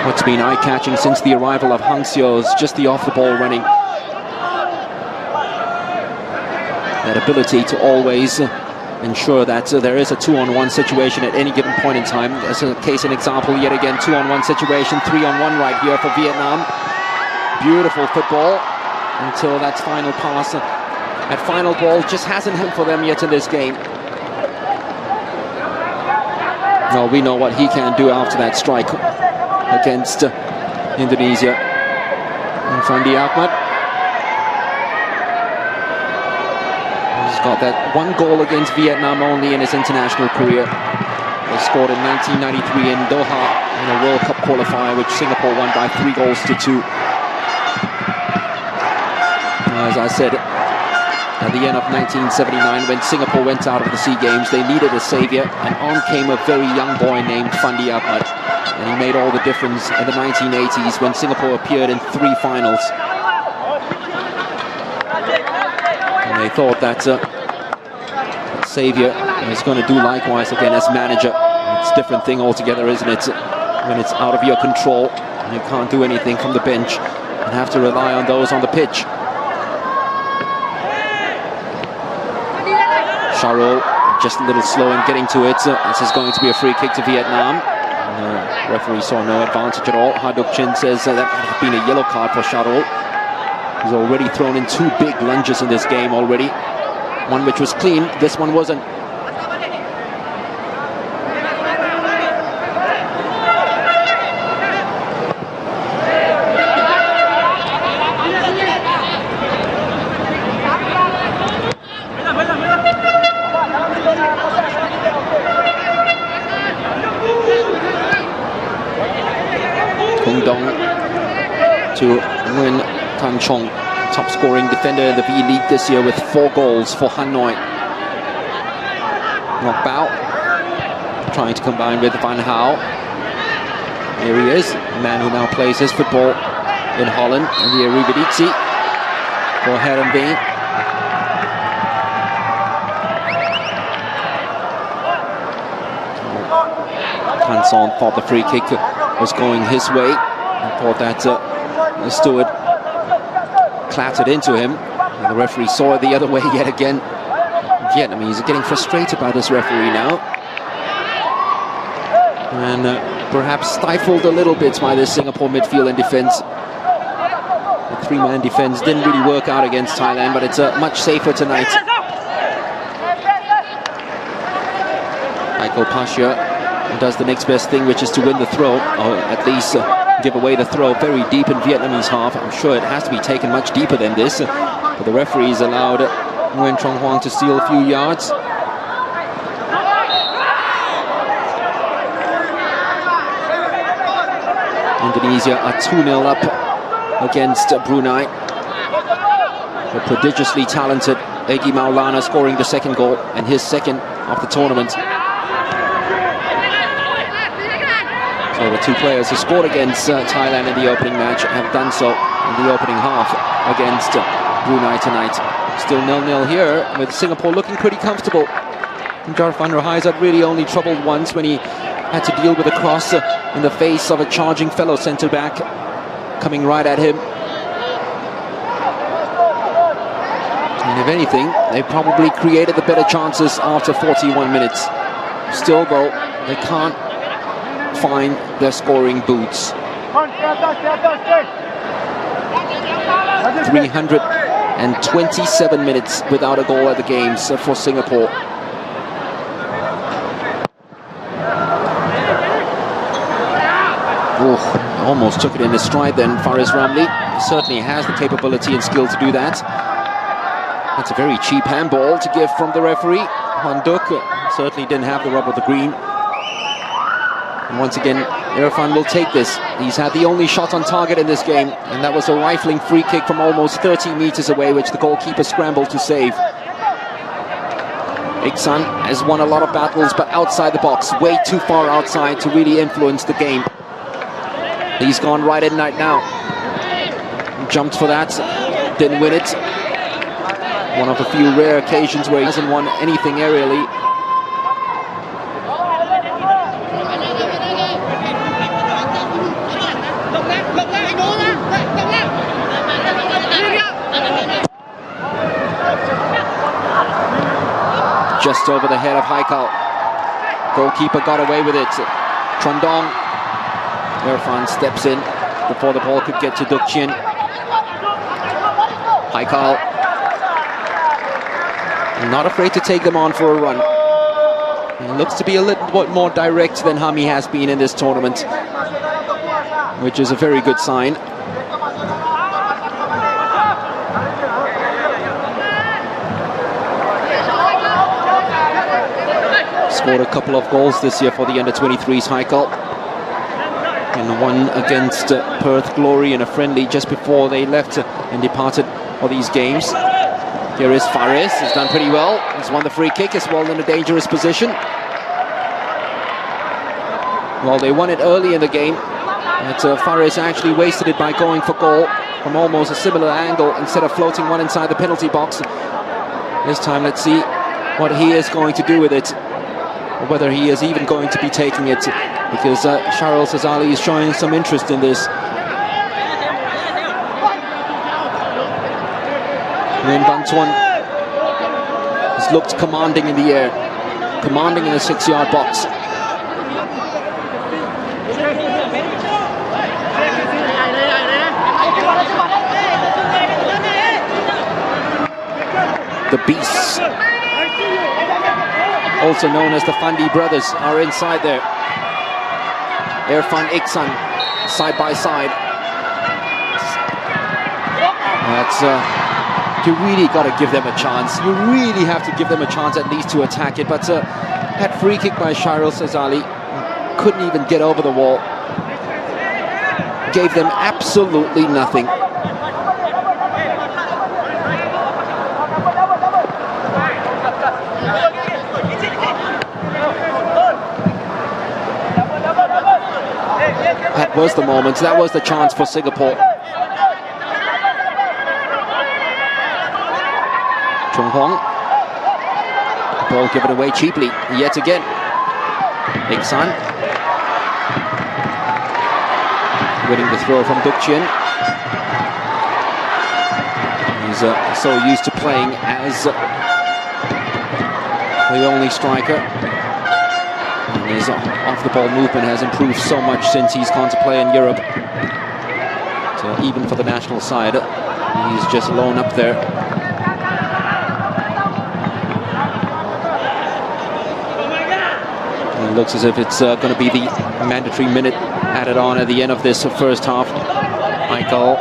What's been eye-catching since the arrival of Hang-seo is just the off-the-ball running. That ability to always ensure that there is a 2-on-1 situation at any given point in time. As a case in example, yet again, 2-on-1 situation, 3-on-1 right here for Vietnam. Beautiful football until that final pass. That final ball just hasn't hit for them yet in this game. Well, we know what he can do after that strike against Indonesia. And Fandi Ahmad, he's got that one goal against Vietnam only in his international career. They scored in 1993 in Doha in a World Cup qualifier, which Singapore won by 3-2. As I said, at the end of 1979, when Singapore went out of the SEA Games, they needed a saviour, and on came a very young boy named Fandi Ahmad. And he made all the difference in the 1980s when Singapore appeared in 3 finals. And they thought that saviour is going to do likewise again as manager. It's a different thing altogether, isn't it? When it's out of your control and you can't do anything from the bench and have to rely on those on the pitch. Sharul just a little slow in getting to it. This is going to be a free kick to Vietnam. And, referee saw no advantage at all. Đức Chinh says that would have been a yellow card for Sharul. He's already thrown in 2 big lunges in this game already. One which was clean, this one wasn't. To win Tan Chong, top scoring defender in the V-League this year with 4 goals for Hanoi. Ngọc Bao trying to combine with Van Gaal. Here he is, a man who now plays his football in Holland, and the Eredivisie for Heerenveen. Tan Son thought the free kick was going his way. I thought that the steward clattered into him, and the referee saw it the other way yet again. Vietnamese are getting frustrated by this referee now, and perhaps stifled a little bit by this Singapore midfield and defense. The 3-man defense didn't really work out against Thailand, but it's much safer tonight. Michael Pasha does the next best thing, which is to win the throw, or at least give away the throw very deep in Vietnamese half. I'm sure it has to be taken much deeper than this, but the referees allowed Nguyen Trong Hoang to steal a few yards. Indonesia are 2-0 up against Brunei. The prodigiously talented Egy Maulana scoring the 2nd goal, and his 2nd of the tournament. So the 2 players who scored against Thailand in the opening match have done so in the opening half against Brunei tonight. Still 0-0 here, with Singapore looking pretty comfortable. Jarf van der Heijs really only troubled once when he had to deal with a cross in the face of a charging fellow centre-back coming right at him. And if anything, they probably created the better chances after 41 minutes. Still though, they can't find their scoring boots. 327 minutes without a goal at the games for Singapore. Almost took it in his stride then, Faris Ramli. He certainly has the capability and skill to do that. That's a very cheap handball to give from the referee. Han Duc certainly didn't have the rub of the green. And once again, Irfan will take this. He's had the only shot on target in this game, and that was a rifling free kick from almost 30 meters away, which the goalkeeper scrambled to save. Iksan has won a lot of battles, but outside the box, way too far outside to really influence the game. He's gone right at night now. Jumped for that, didn't win it. One of the few rare occasions where he hasn't won anything aerially. Just over the head of Haikal. Goalkeeper got away with it. Trondong. Irfan steps in before the ball could get to Đức Chinh. Haikal not afraid to take them on for a run. He looks to be a little bit more direct than Hami has been in this tournament, which is a very good sign. Scored a couple of goals this year for the under-23s, Haikal. And one against Perth Glory in a friendly just before they left and departed for these games. Here is Fares, he's done pretty well. He's won the free kick as well in a dangerous position. Well, they won it early in the game, but Fares actually wasted it by going for goal from almost a similar angle instead of floating one inside the penalty box. This time, let's see what he is going to do with it, or whether he is even going to be taking it, because Charles Azali is showing some interest in this. Then Bantuan has looked commanding in the air, commanding in the 6-yard box. The Beasts, also known as the Fandi brothers, are inside there. Irfan Iksan, side by side. That's you really got to give them a chance. You really have to give them a chance at least to attack it. But that free kick by Charles Azali couldn't even get over the wall. Gave them absolutely nothing. That was the moment, that was the chance for Singapore. Chung Hong, the ball given away cheaply yet again. Iksan winning the throw from Đức Chinh. He's so used to playing as the only striker. And his off-the-ball movement has improved so much since he's gone to play in Europe. So even for the national side, he's just alone up there. And it looks as if it's going to be the mandatory minute added on at the end of this first half. Michael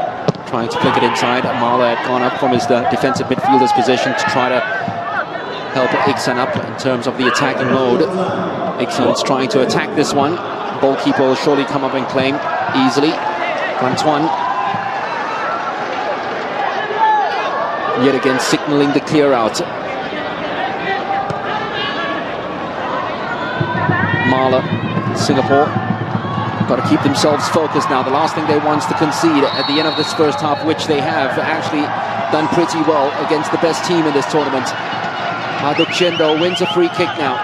trying to flick it inside. Amala had gone up from his defensive midfielder's position to try to help Iksan up in terms of the attacking mode. Iksan's trying to attack this one. Goalkeeper will surely come up and claim easily. Bantuan yet again signaling the clear out. Marla, Singapore, got to keep themselves focused now. The last thing they want is to concede at the end of this first half, which they have actually done pretty well against the best team in this tournament. Đức Chinh though wins a free kick now.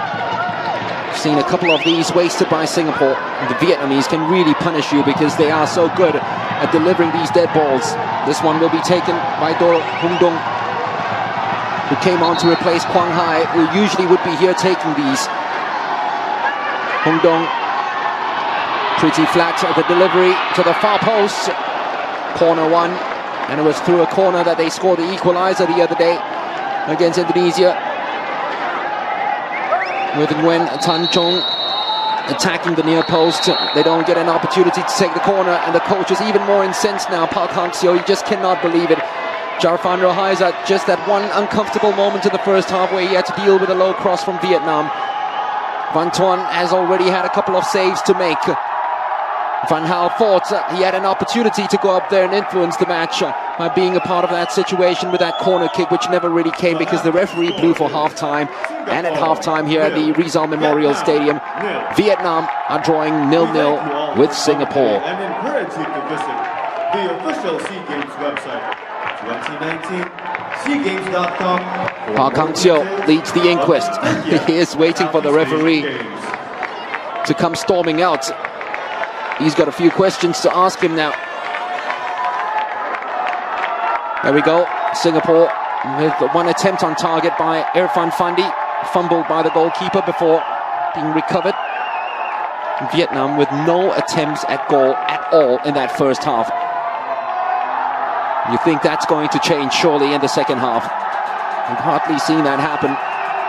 Seen a couple of these wasted by Singapore. The Vietnamese can really punish you because they are so good at delivering these dead balls. This one will be taken by Do Hung Dong, who came on to replace Quang Hai, who usually would be here taking these. Hung Dong, pretty flat at the delivery to the far post. Corner one, and it was through a corner that they scored the equalizer the other day against Indonesia. With Nguyen Tan Chong attacking the near post. They don't get an opportunity to take the corner, and the coach is even more incensed now. Park Hang-seo, you just cannot believe it. Jarfan Rohaiza, just that one uncomfortable moment in the first half where he had to deal with a low cross from Vietnam. Van Tuan has already had a couple of saves to make. Van Gaal thought he had an opportunity to go up there and influence the match by being a part of that situation with that corner kick, which never really came because the referee blew for half-time. And at half-time here at the Rizal Memorial Stadium, Vietnam are drawing 0-0 with Singapore. And encourage you to visit the official SEA Games website, 2019seagames.com. Park Hang-seo leads the inquest. He is waiting for the referee to come storming out. He's got a few questions to ask him now. There we go. Singapore with one attempt on target by Irfan Fandi, fumbled by the goalkeeper before being recovered. Vietnam with no attempts at goal at all in that first half. You think that's going to change surely in the second half. We've hardly seen that happen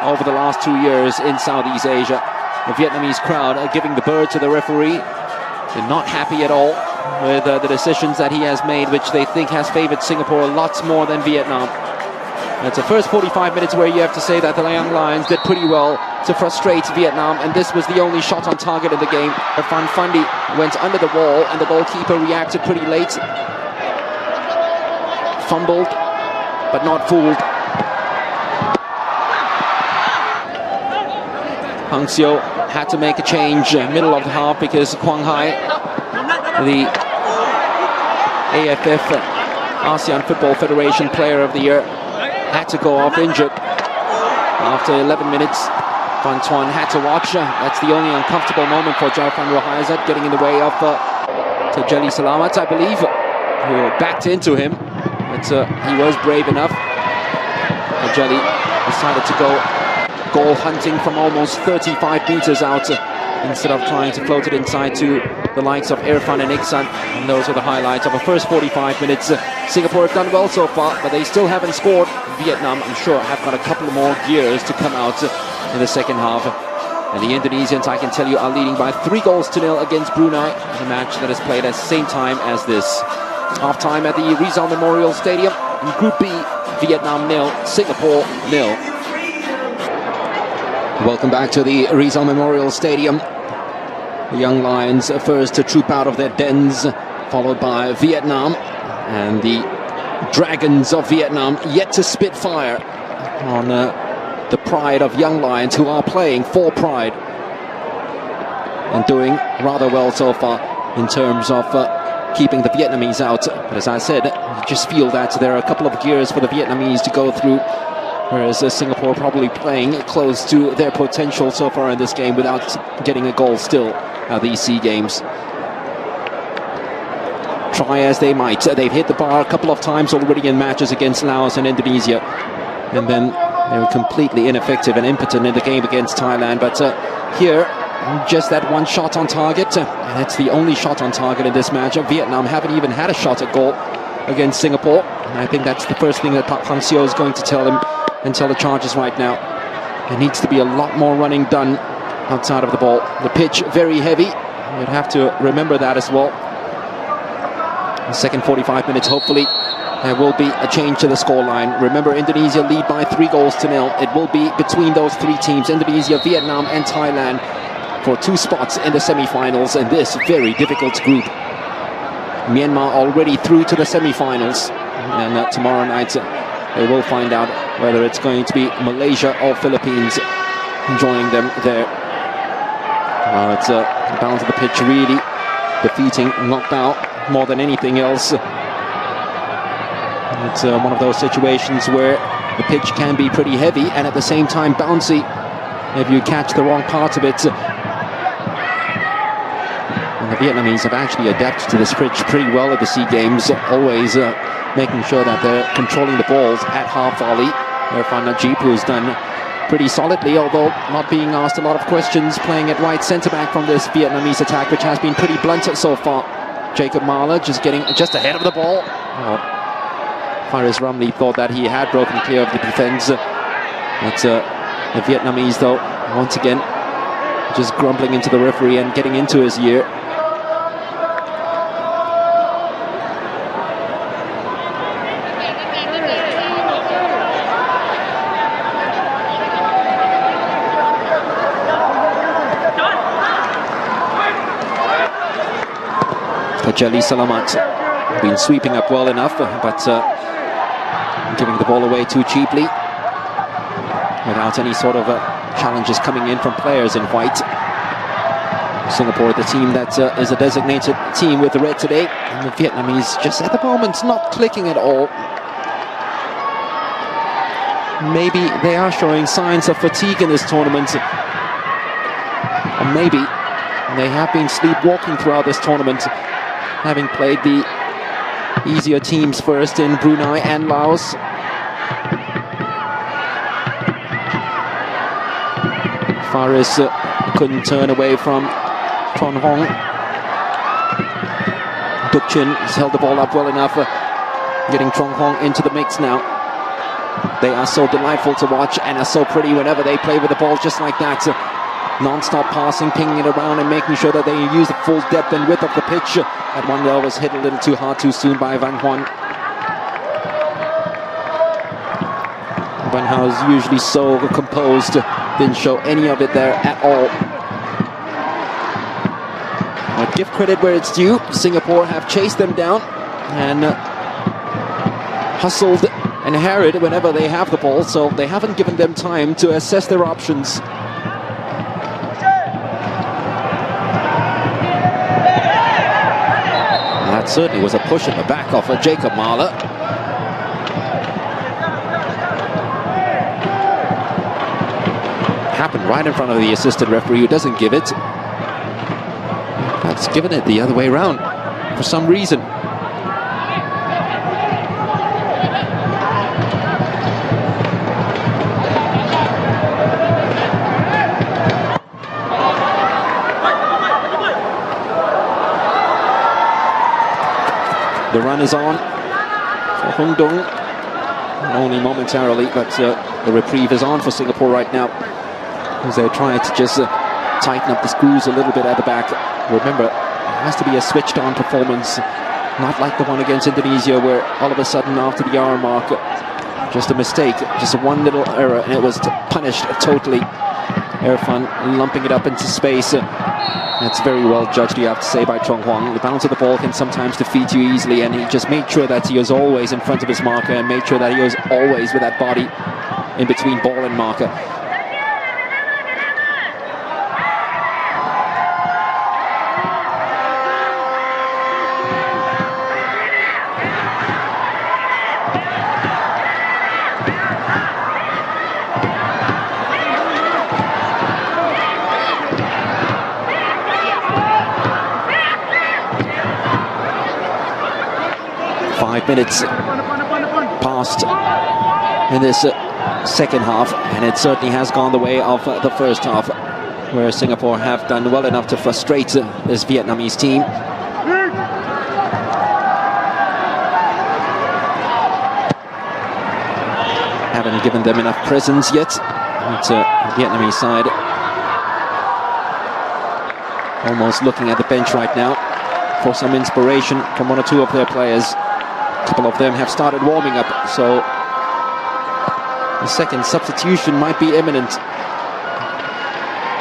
over the last 2 years in Southeast Asia. The Vietnamese crowd are giving the bird to the referee. They're not happy at all with the decisions that he has made, which they think has favored Singapore lots more than Vietnam. It's the first 45 minutes where you have to say that the Young Lions did pretty well to frustrate Vietnam, and this was the only shot on target in the game. Irfan Fundi went under the wall and the goalkeeper reacted pretty late. Fumbled, but not fooled. Hang Seo had to make a change middle of the half because Quang Hai, the AFF ASEAN Football Federation Player of the Year, had to go off injured after 11 minutes. Van Tuan had to watch. That's the only uncomfortable moment for Jaufan Rohaizat, getting in the way of Tajali Salamat, I believe, who backed into him. But he was brave enough. Tajali decided to go goal hunting from almost 35 meters out instead of trying to float it inside to the likes of Irfan and Iksan. And those are the highlights of the first 45 minutes. Singapore have done well so far, but they still haven't scored. Vietnam, I'm sure, have got a couple more gears to come out in the second half. And the Indonesians, I can tell you, are leading by 3-0 against Brunei in a match that is played at the same time as this. Half-time at the Rizal Memorial Stadium. In Group B, Vietnam 0, Singapore 0. Welcome back to the Rizal Memorial Stadium. The Young Lions first to troop out of their dens, followed by Vietnam. And the Dragons of Vietnam yet to spit fire on the pride of Young Lions, who are playing for pride and doing rather well so far in terms of keeping the Vietnamese out. But as I said, you just feel that there are a couple of gears for the Vietnamese to go through, whereas Singapore probably playing close to their potential so far in this game without getting a goal still at these SEA Games. Try as they might, they've hit the bar a couple of times already in matches against Laos and Indonesia, and then they were completely ineffective and impotent in the game against Thailand. But here, just that one shot on target, and it's the only shot on target in this match. Vietnam haven't even had a shot at goal against Singapore, and I think that's the first thing that Hang Seo is going to tell him and tell the Chargers right now. There needs to be a lot more running done outside of the ball. The pitch very heavy, you'd have to remember that as well. The second 45 minutes, hopefully there will be a change to the scoreline. Remember, Indonesia lead by 3-0. It will be between those three teams, Indonesia, Vietnam and Thailand, for 2 spots in the semi-finals in this very difficult group. Myanmar already through to the semi-finals, and tomorrow night they will find out whether it's going to be Malaysia or Philippines joining them there. It's down to the pitch, really defeating knocked out more than anything else. It's one of those situations where the pitch can be pretty heavy and at the same time bouncy if you catch the wrong part of it. And the Vietnamese have actually adapted to this pitch pretty well at the SEA Games, always making sure that they're controlling the balls at half volley. Irfan Najib, who's done pretty solidly, although not being asked a lot of questions, playing at right centre-back from this Vietnamese attack, which has been pretty blunt so far. Jacob Mahler just getting just ahead of the ball. Faris Ramli thought that he had broken clear of the defence. But the Vietnamese, though, once again, just grumbling into the referee and getting into his ear. Tajali Salamat been sweeping up well enough, but giving the ball away too cheaply without any sort of challenges coming in from players in white. Singapore, the team that is a designated team with the red today, and the Vietnamese just at the moment not clicking at all. Maybe they are showing signs of fatigue in this tournament, or maybe they have been sleepwalking throughout this tournament, having played the easier teams first in Brunei and Laos. Faris couldn't turn away from Tron Hong. Đức Chinh has held the ball up well enough, getting Trong Hong into the mix now. They are so delightful to watch and are so pretty whenever they play with the ball just like that. Non-stop passing, pinging it around and making sure that they use the full depth and width of the pitch. That one though was hit a little too hard too soon by Van Juan. Van Juan is usually so composed, didn't show any of it there at all. But give credit where it's due. Singapore have chased them down and hustled and harried whenever they have the ball, so they haven't given them time to assess their options. That certainly was a push in the back of Jacob Mahler. Happened right in front of the assistant referee, who doesn't give it. That's given it the other way around for some reason. The run is on for Hung Dung, only momentarily, but the reprieve is on for Singapore right now, as they're trying to just tighten up the screws a little bit at the back. Remember, it has to be a switched-on performance, not like the one against Indonesia, where all of a sudden after the hour mark, just a mistake, just one little error, and it was punished totally. Irfan lumping it up into space. That's very well judged, you have to say, by Chong Huang. The bounce of the ball can sometimes defeat you easily, and he just made sure that he was always in front of his marker and made sure that he was always with that body in between ball and marker. Minutes passed in this second half, and it certainly has gone the way of the first half, where Singapore have done well enough to frustrate this Vietnamese team. Haven't given them enough presence yet. But Vietnamese side almost looking at the bench right now for some inspiration from one or two of their players. A couple of them have started warming up, so the second substitution might be imminent.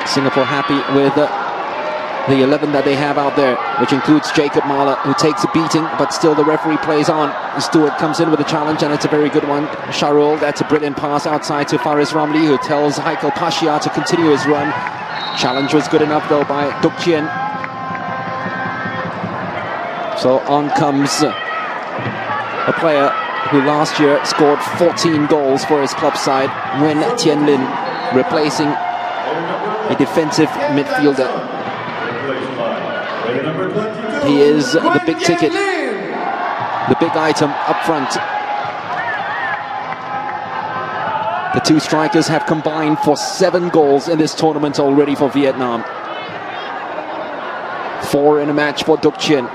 Singapore happy with the 11 that they have out there, which includes Jacob Mahler, who takes a beating, but still the referee plays on. Stewart comes in with a challenge, and it's a very good one. Sharul, that's a brilliant pass outside to Faris Ramli, who tells Haikal Pasha to continue his run. Challenge was good enough, though, by Đức Chinh. So on comes a player who last year scored 14 goals for his club side, Nguyen Thien Linh, replacing a defensive midfielder. He is the big ticket, the big item up front. The two strikers have combined for 7 goals in this tournament already for Vietnam. 4 in a match for Đức Chinh,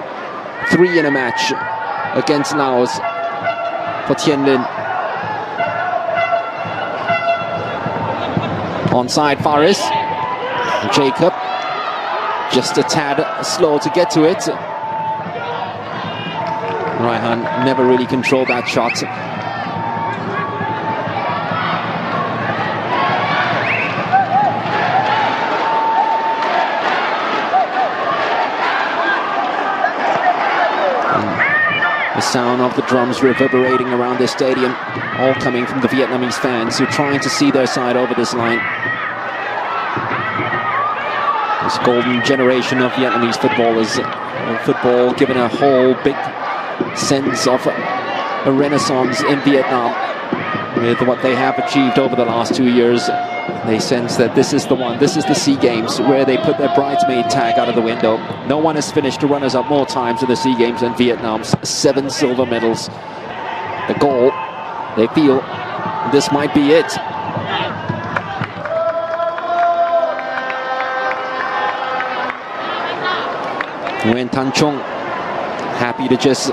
3 in a match against Laos for Thien Linh. Onside Faris. Jacob just a tad slow to get to it. Raihan never really controlled that shot. The sound of the drums reverberating around this stadium, all coming from the Vietnamese fans who are trying to see their side over this line. This golden generation of Vietnamese footballers, football given a whole big sense of a renaissance in Vietnam. With what they have achieved over the last 2 years, they sense that this is the one, this is the SEA Games, where they put their bridesmaid tag out of the window. No one has finished the runners-up more times in the SEA Games than Vietnam's 7 silver medals. The goal, they feel this might be it. Nguyen Thanh Chung happy to just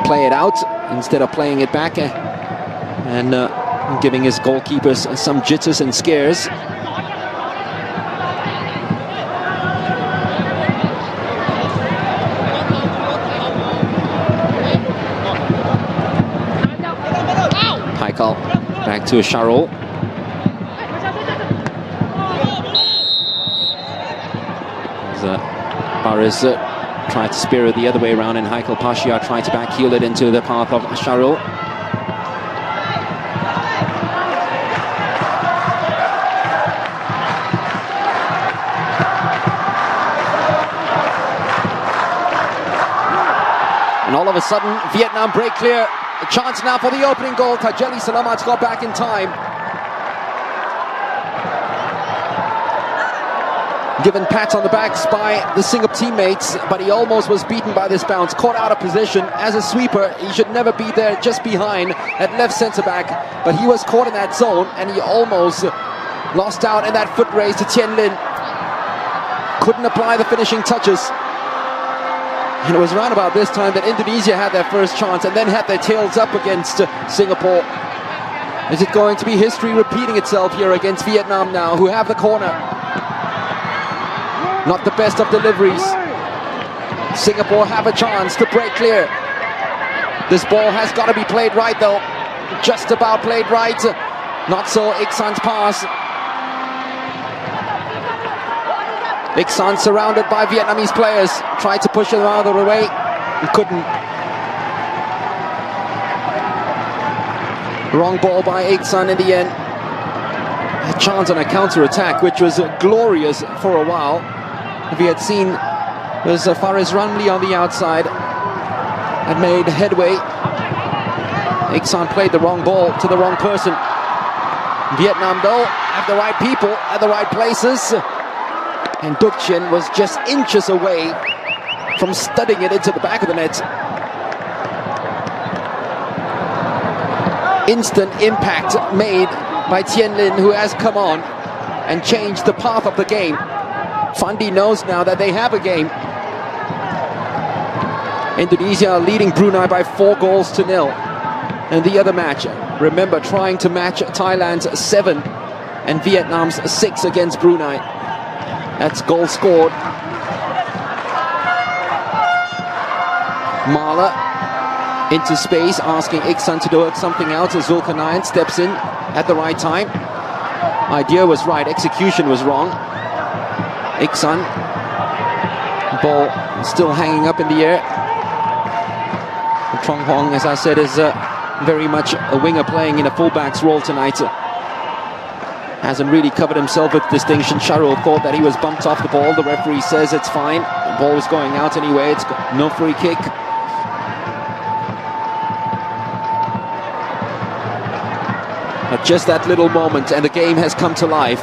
play it out instead of playing it back, and giving his goalkeepers some jitters and scares. Haikal back to Sharul. Paris tried to spear it the other way around, and Haikal Pasha tried to backheel it into the path of Sharul. And all of a sudden, Vietnam break clear. A chance now for the opening goal. Tajeli Salamat's got back in time. Given pats on the backs by the Singapore teammates, but he almost was beaten by this bounce. Caught out of position as a sweeper. He should never be there, just behind at left centre back. But he was caught in that zone, and he almost lost out in that foot race to Tien Lin. Couldn't apply the finishing touches. And it was around about this time that Indonesia had their first chance and then had their tails up against Singapore. Is it going to be history repeating itself here against Vietnam now, who have the corner? Not the best of deliveries. Singapore have a chance to break clear. This ball has got to be played right though. Just about played right. Not so Iksan's pass. Iksan surrounded by Vietnamese players. Tried to push them out of the way. He couldn't. Wrong ball by Iksan in the end. A chance on a counter-attack, which was glorious for a while. If he had seen there's Faris Ramli on the outside and made headway. Iksan played the wrong ball to the wrong person. Vietnam though have the right people at the right places. And Đức Chinh was just inches away from studding it into the back of the net. Instant impact made by Tien Lin, who has come on and changed the path of the game. Fandi knows now that they have a game. Indonesia are leading Brunei by 4-0. And the other match, remember, trying to match Thailand's 7 and Vietnam's 6 against Brunei. That's goal scored. Mahler into space, asking Iksan to do something else. Zulkarnain steps in at the right time. Idea was right, execution was wrong. Iksan, ball still hanging up in the air. Trong Hong, as I said, is very much a winger playing in a fullback's role tonight. Hasn't really covered himself with distinction. Sharul thought that he was bumped off the ball. The referee says it's fine. The ball was going out anyway. It's no free kick. But just that little moment and the game has come to life.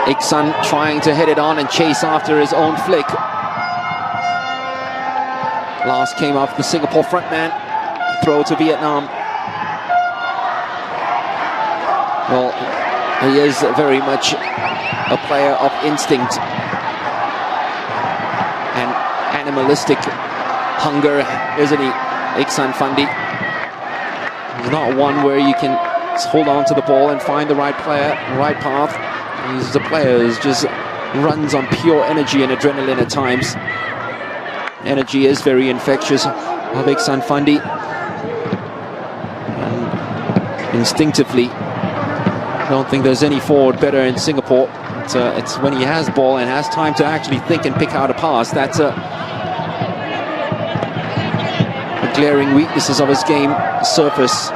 Iksan trying to head it on and chase after his own flick. Last came off the Singapore frontman. Throw to Vietnam. Well, he is very much a player of instinct and animalistic hunger, isn't he, Iksan Fandi? He's not one where you can hold on to the ball and find the right player, the right path. He's a player who just runs on pure energy and adrenaline at times. Energy is very infectious of Iksan Fandi. And instinctively, I don't think there's any forward better in Singapore. It's when he has ball and has time to actually think and pick out a pass. That's the glaring weaknesses of his game surface.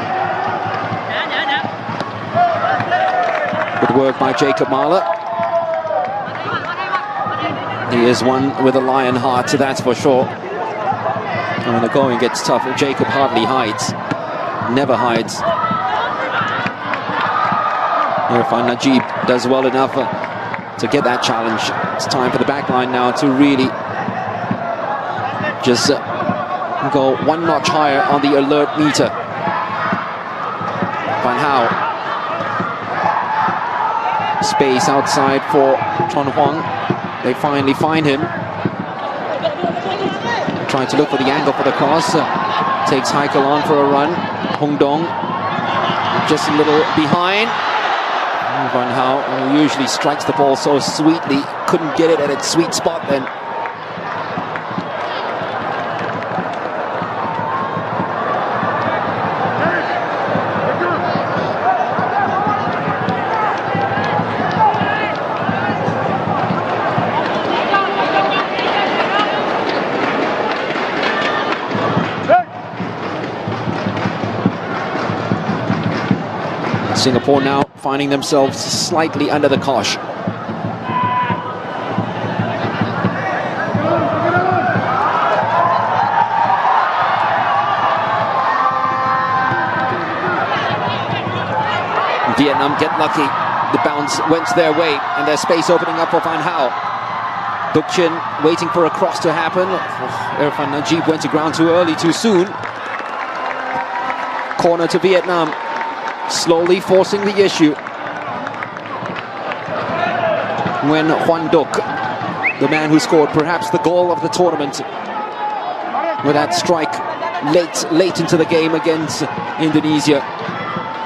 Good work by Jacob Mahler. He is one with a lion heart, so that's for sure. And when the going gets tough, Jacob hardly hides. Never hides. Irfan Najib does well enough to get that challenge. It's time for the back line now to really just go one notch higher on the alert meter. Van Hao space outside for Chon Huang. They finally find him. Trying to look for the angle for the cross. Takes Heikel on for a run. Hung Dong just a little behind. Van Hao, who usually strikes the ball so sweetly, couldn't get it at its sweet spot then. Singapore now finding themselves slightly under the cosh. Vietnam get lucky. The bounce went their way, and there's space opening up for Van Hao. Đức Chinh waiting for a cross to happen. Irfan Najib went to ground too early, too soon. Corner to Vietnam. Slowly forcing the issue. When Huan Duc, the man who scored perhaps the goal of the tournament with that strike late into the game against Indonesia,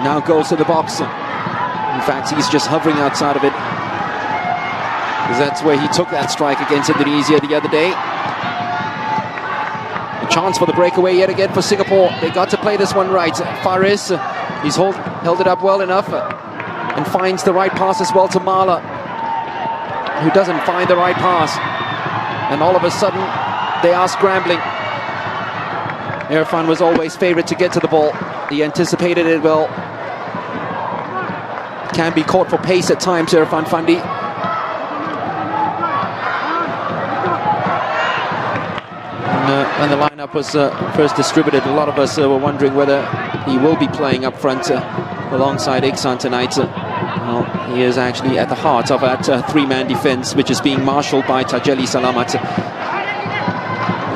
now goes to the box. In fact, he's just hovering outside of it, because that's where he took that strike against Indonesia the other day. A chance for the breakaway yet again for Singapore. They got to play this one right. Faris, he's held it up well enough and finds the right pass as well to Mala, who doesn't find the right pass. And all of a sudden, they are scrambling. Irfan was always favourite to get to the ball. He anticipated it well. Can be caught for pace at times, Irfan Fandi. When the lineup was first distributed, a lot of us were wondering whether he will be playing up front alongside Iksan tonight. Well, he is actually at the heart of that three-man defense, which is being marshalled by Tajeli Salamat.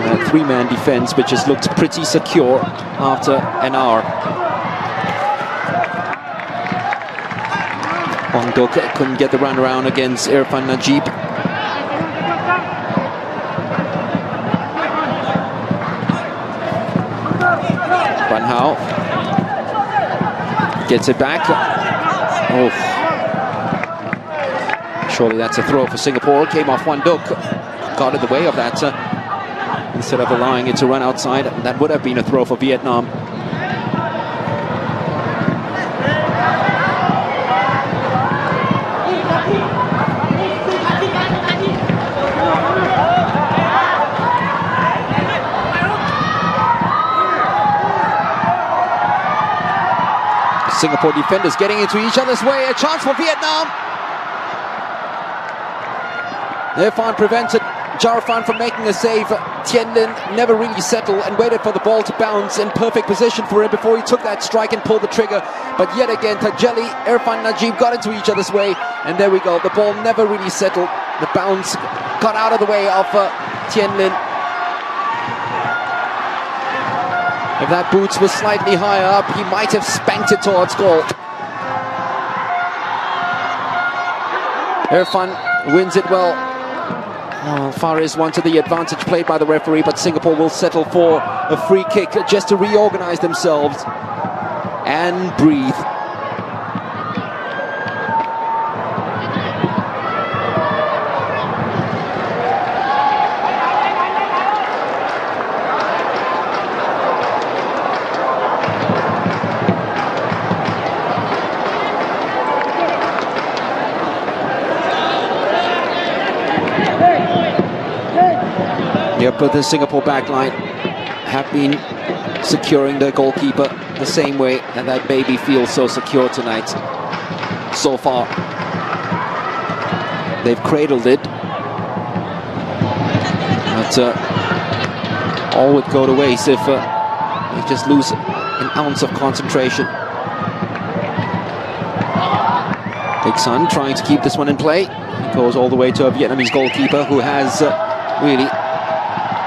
That three-man defense, which has looked pretty secure after an hour. Huang Duc couldn't get the run around against Irfan Najib. Van Hao gets it back. Oh, surely that's a throw for Singapore. Came off Huan Duc, got in the way of that. Instead of allowing it to run outside, that would have been a throw for Vietnam. Singapore defenders getting into each other's way. A chance for Vietnam. Irfan prevented Jarfan from making a save. Tien Lin never really settled and waited for the ball to bounce in perfect position for him before he took that strike and pulled the trigger. But yet again, Tajeli, Irfan Najib got into each other's way, and there we go. The ball never really settled. The bounce got out of the way of Tien Lin. If that boots was slightly higher up, he might have spanked it towards goal. Irfan wins it well. Oh, Faris wanted the advantage played by the referee, but Singapore will settle for a free kick just to reorganize themselves and breathe. Yep, but the Singapore backline have been securing the goalkeeper the same way, and that baby feels so secure tonight. So far, they've cradled it, but all would go to waste if they just lose an ounce of concentration. Iksan trying to keep this one in play. It goes all the way to a Vietnamese goalkeeper who has really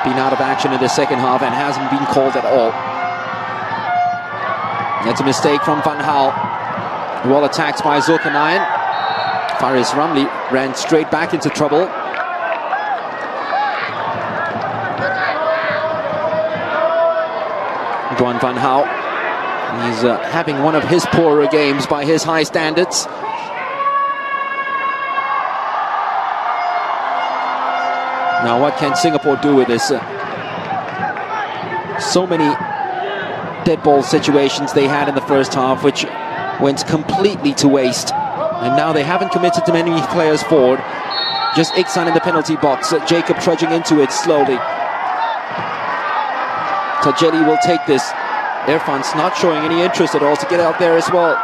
been out of action in the second half and hasn't been called at all. That's a mistake from Van Hao. Well attacked by Zulkarnain. Faris Ramli ran straight back into trouble. Duan Van Hao, he's having one of his poorer games by his high standards. Now what can Singapore do with this? So many dead ball situations they had in the first half, which went completely to waste. And now they haven't committed to many players forward. Just Iksan in the penalty box. Jacob trudging into it slowly. Tajeli will take this. Irfan's not showing any interest at all to get out there as well.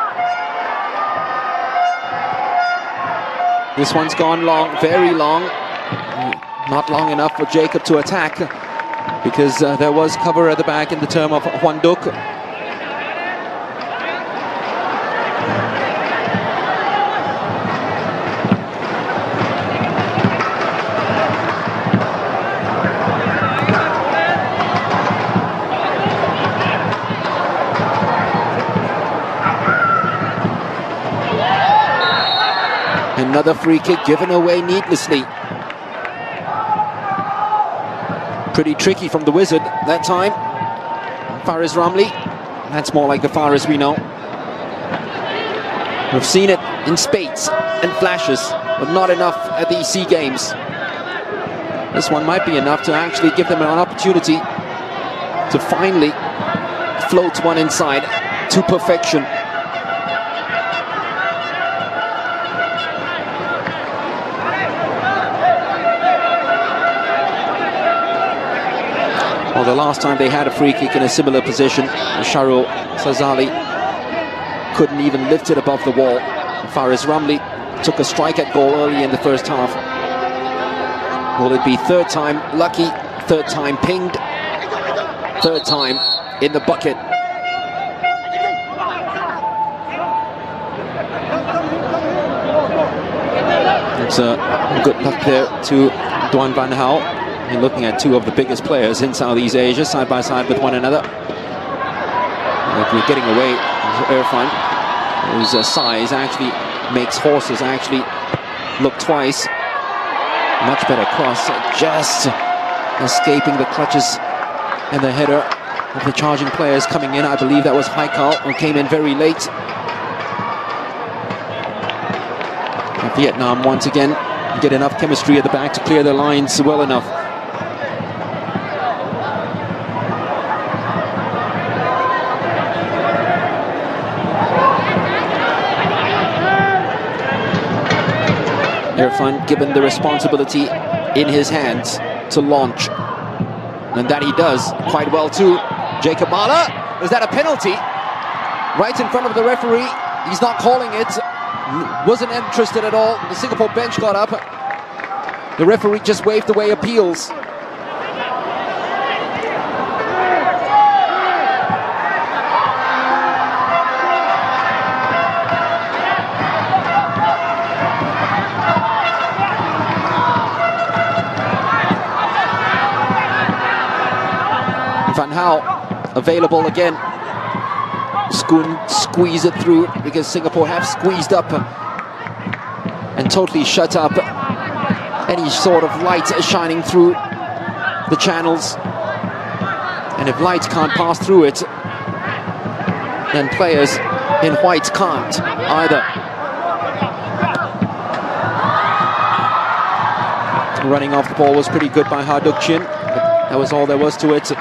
This one's gone long, very long. Not long enough for Jacob to attack, because there was cover at the back in the term of Huan Duc. Another free kick given away needlessly. Pretty tricky from the Wizard that time. Faris Ramli, that's more like the Faris we know. We've seen it in spades and flashes, but not enough at these SEA Games. This one might be enough to actually give them an opportunity to finally float one inside to perfection. Well, the last time they had a free kick in a similar position, Shahrul Sazali couldn't even lift it above the wall. Faris Ramli took a strike at goal early in the first half. Will it be third time lucky, third time pinged, third time in the bucket? It's good luck there to Duan Van Hao. And looking at two of the biggest players in Southeast Asia side by side with one another. We're getting away with Irfan, whose size actually makes horses actually look twice. Much better cross, just escaping the clutches and the header of the charging players coming in. I believe that was Haikal, who came in very late. And Vietnam once again get enough chemistry at the back to clear their lines well enough. Irfan given the responsibility in his hands to launch, and that he does quite well too. Jacob Mahler, is that a penalty? Right in front of the referee, he's not calling it, wasn't interested at all. The Singapore bench got up, the referee just waved away appeals. Van Hao available again. Squeeze it through, because Singapore have squeezed up and totally shut up any sort of light shining through the channels. And if light can't pass through it, then players in white can't either. Running off the ball was pretty good by Đức Chinh, but that was all there was to it.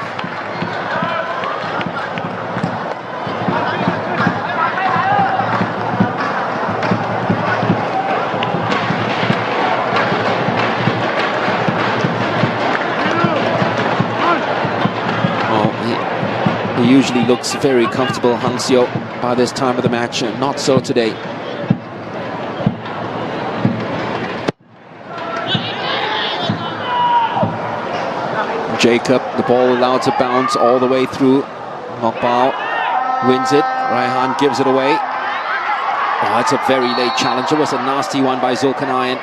He usually looks very comfortable, Hang Seo, by this time of the match. Not so today. Jacob, the ball allowed to bounce all the way through. Mokbao wins it. Raihan gives it away. Oh, it's a very late challenge. It was a nasty one by Zulkarnain.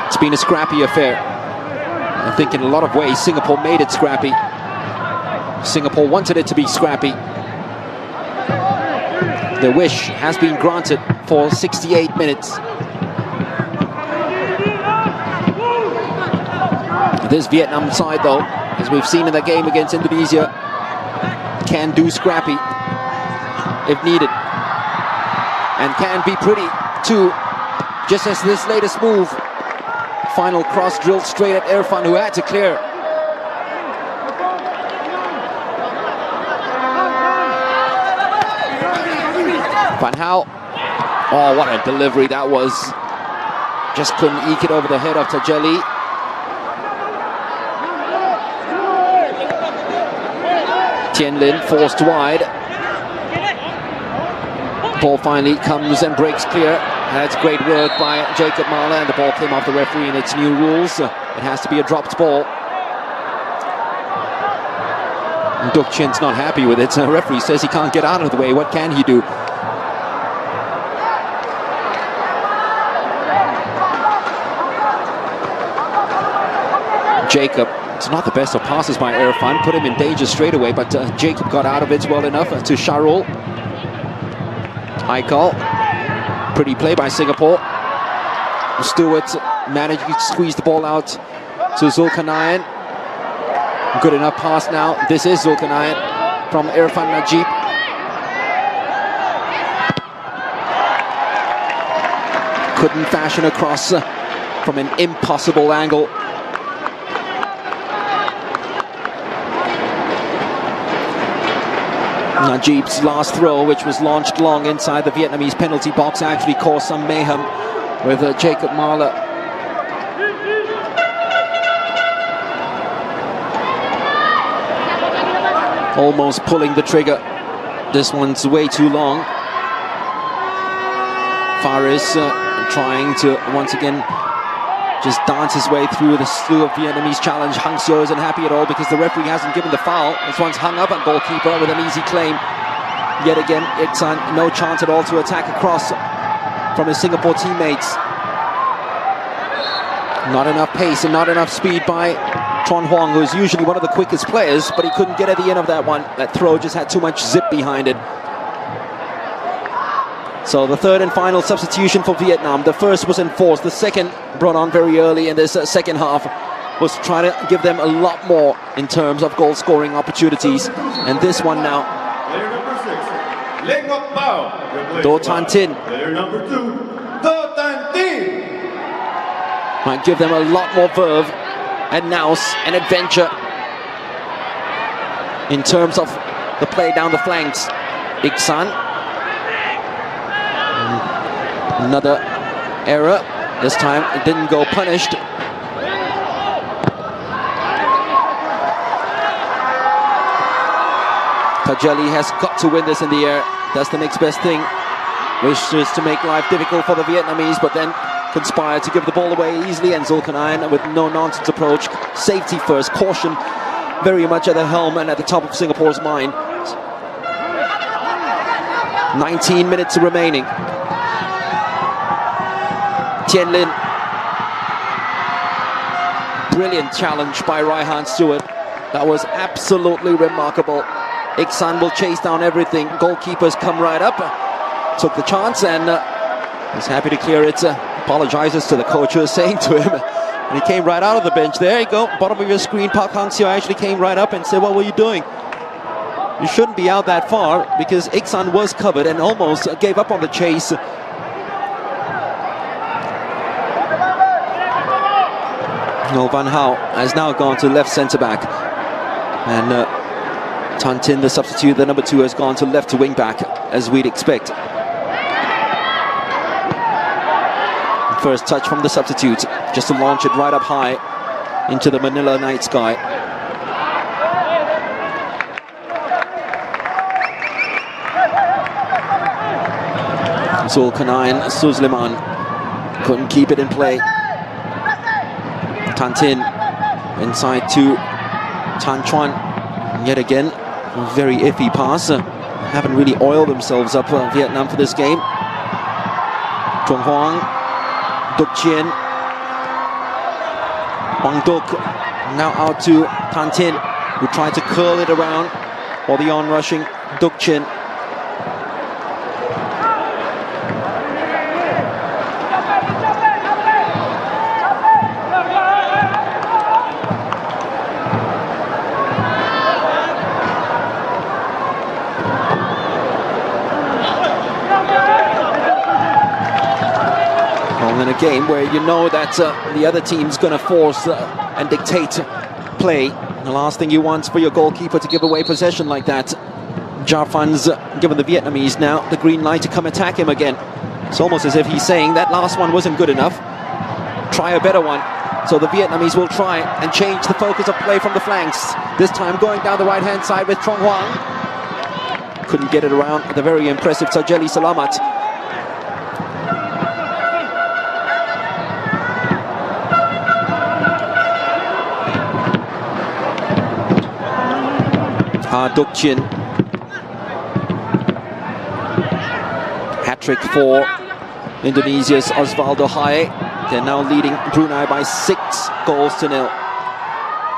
It's been a scrappy affair. I think in a lot of ways Singapore made it scrappy. Singapore wanted it to be scrappy. The wish has been granted for 68 minutes. This Vietnam side, though, as we've seen in the game against Indonesia, can do scrappy if needed, and can be pretty too, just as this latest move. Final cross drilled straight at Irfan, who had to clear. Van Gaal, oh, what a delivery that was. Just couldn't eke it over the head of Tajeli. Lin forced wide. Ball finally comes and breaks clear. That's great work by Jacob Mahler, and the ball came off the referee in its new rules. It has to be a dropped ball. Đức Chin's not happy with it. The referee says he can't get out of the way. What can he do? Jacob, it's not the best of passes by Irfan, put him in danger straight away, but Jacob got out of it well enough to Sharul. Aikal, pretty play by Singapore. Stewart managed to squeeze the ball out to Zulkarnain. Good enough pass now. This is Zulkarnain from Irfan Najib. Couldn't fashion a cross from an impossible angle. Najib's last throw, which was launched long inside the Vietnamese penalty box, actually caused some mayhem with Jacob Mahler. Almost pulling the trigger. This one's way too long. Faris trying to once again just dance his way through the slew of Vietnamese challenge. Hang Seo isn't happy at all because the referee hasn't given the foul. This one's hung up at goalkeeper with an easy claim. Yet again, Iksan, no chance at all to attack across from his Singapore teammates. Not enough pace and not enough speed by Tron Huang, who's usually one of the quickest players, but he couldn't get at the end of that one. That throw just had too much zip behind it. So the third and final substitution for Vietnam. The first was enforced. The second, brought on very early in this second half, was trying to give them a lot more in terms of goal scoring opportunities. And this one now, Player number 6, Lê Ngọc Bảo. Do Tan Tin. Player number 2, Do Tan Tin. Might give them a lot more verve and nous and adventure in terms of the play down the flanks. Iksan. Another error. This time it didn't go punished. Tajeli has got to win this in the air. That's the next best thing. Wishes to make life difficult for the Vietnamese, but then conspired to give the ball away easily, and Zulkarnain with no-nonsense approach. Safety first, caution very much at the helm and at the top of Singapore's mind. 19 minutes remaining. Lin. Brilliant challenge by Raihan Stewart. That was absolutely remarkable. Iksan will chase down everything. Goalkeepers come right up. Took the chance and he's happy to clear it. Apologizes to the coach, who was saying to him. And he came right out of the bench. There you go. Bottom of your screen. Park Hang-seo actually came right up and said, "What were you doing? You shouldn't be out that far," because Iksan was covered and almost gave up on the chase. Van Gaal has now gone to left centre-back, and Tan Tin, the substitute, the number 2, has gone to left to wing-back, as we'd expect. First touch from the substitute, just to launch it right up high into the Manila night sky. Zulkarnain Suzliman couldn't keep it in play. Tan Tin inside to Tan Chuan. Yet again, a very iffy pass. Haven't really oiled themselves up Vietnam for this game. Trung Hoang, Đức Chinh, Hoàng Đức now out to Tan Tin, who tried to curl it around for the on-rushing Đức Chinh. in a game where you know that the other team's going to force and dictate play. The last thing you want is for your goalkeeper to give away possession like that. Jarfan's given the Vietnamese now the green light to come attack him again. It's almost as if he's saying that last one wasn't good enough. Try a better one. So the Vietnamese will try and change the focus of play from the flanks. This time going down the right-hand side with Trong Hoang. Couldn't get it around the very impressive Tajeli Salamat. Đức Chinh. Hat-trick for Indonesia's Osvaldo Hai. They're now leading Brunei by 6-0.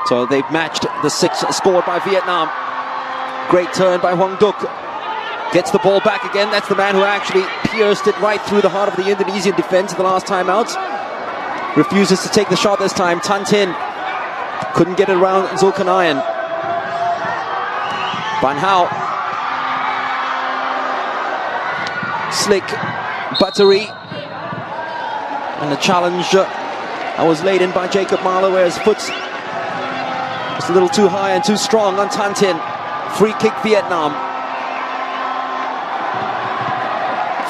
So they've matched the 6 scored by Vietnam. Great turn by Hoang Duc. Gets the ball back again. That's the man who actually pierced it right through the heart of the Indonesian defense the last time out. Refuses to take the shot this time. Tan Tin couldn't get it around Zulkarnain. Van Hao. Slick buttery. And the challenge was laid in by Jacob Marler, where his foot was a little too high and too strong on Tan Tin. Free kick Vietnam.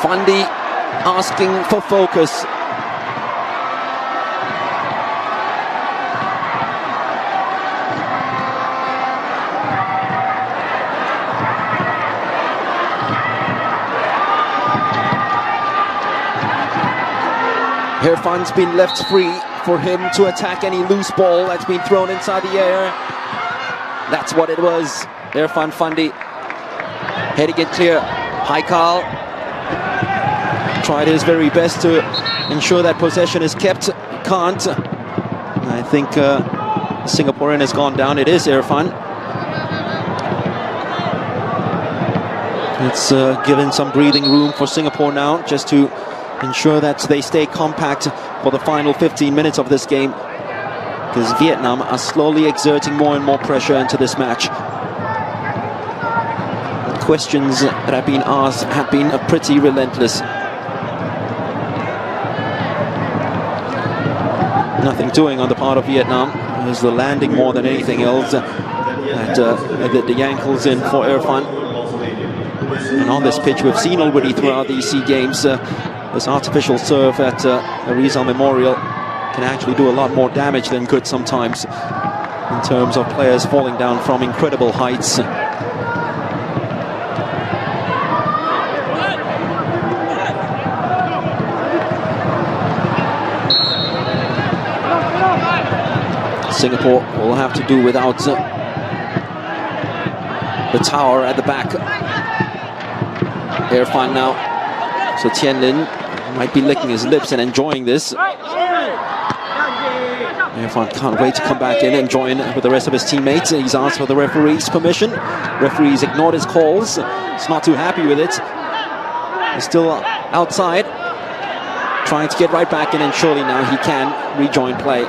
Fundy asking for focus. Irfan's been left free for him to attack any loose ball that's been thrown inside the air. That's what it was. Irfan Fundy heading it clear. Haikal tried his very best to ensure that possession is kept. Can't. I think the Singaporean has gone down. It is Irfan. It's given some breathing room for Singapore now, just to ensure that they stay compact for the final 15 minutes of this game, because Vietnam are slowly exerting more and more pressure into this match. The questions that have been asked have been pretty relentless. Nothing doing on the part of Vietnam. It was the landing more than anything else that the ankles in for Irfan. And on this pitch, we've seen already throughout these SEA Games, this artificial serve at Rizal Memorial can actually do a lot more damage than good sometimes, in terms of players falling down from incredible heights. Singapore will have to do without the tower at the back. Irfan now. So Tien Lin might be licking his lips and enjoying this. Irfan can't wait to come back in and join with the rest of his teammates. He's asked for the referee's permission. Referee's ignored his calls. He's not too happy with it. He's still outside, trying to get right back in, and surely now he can rejoin play.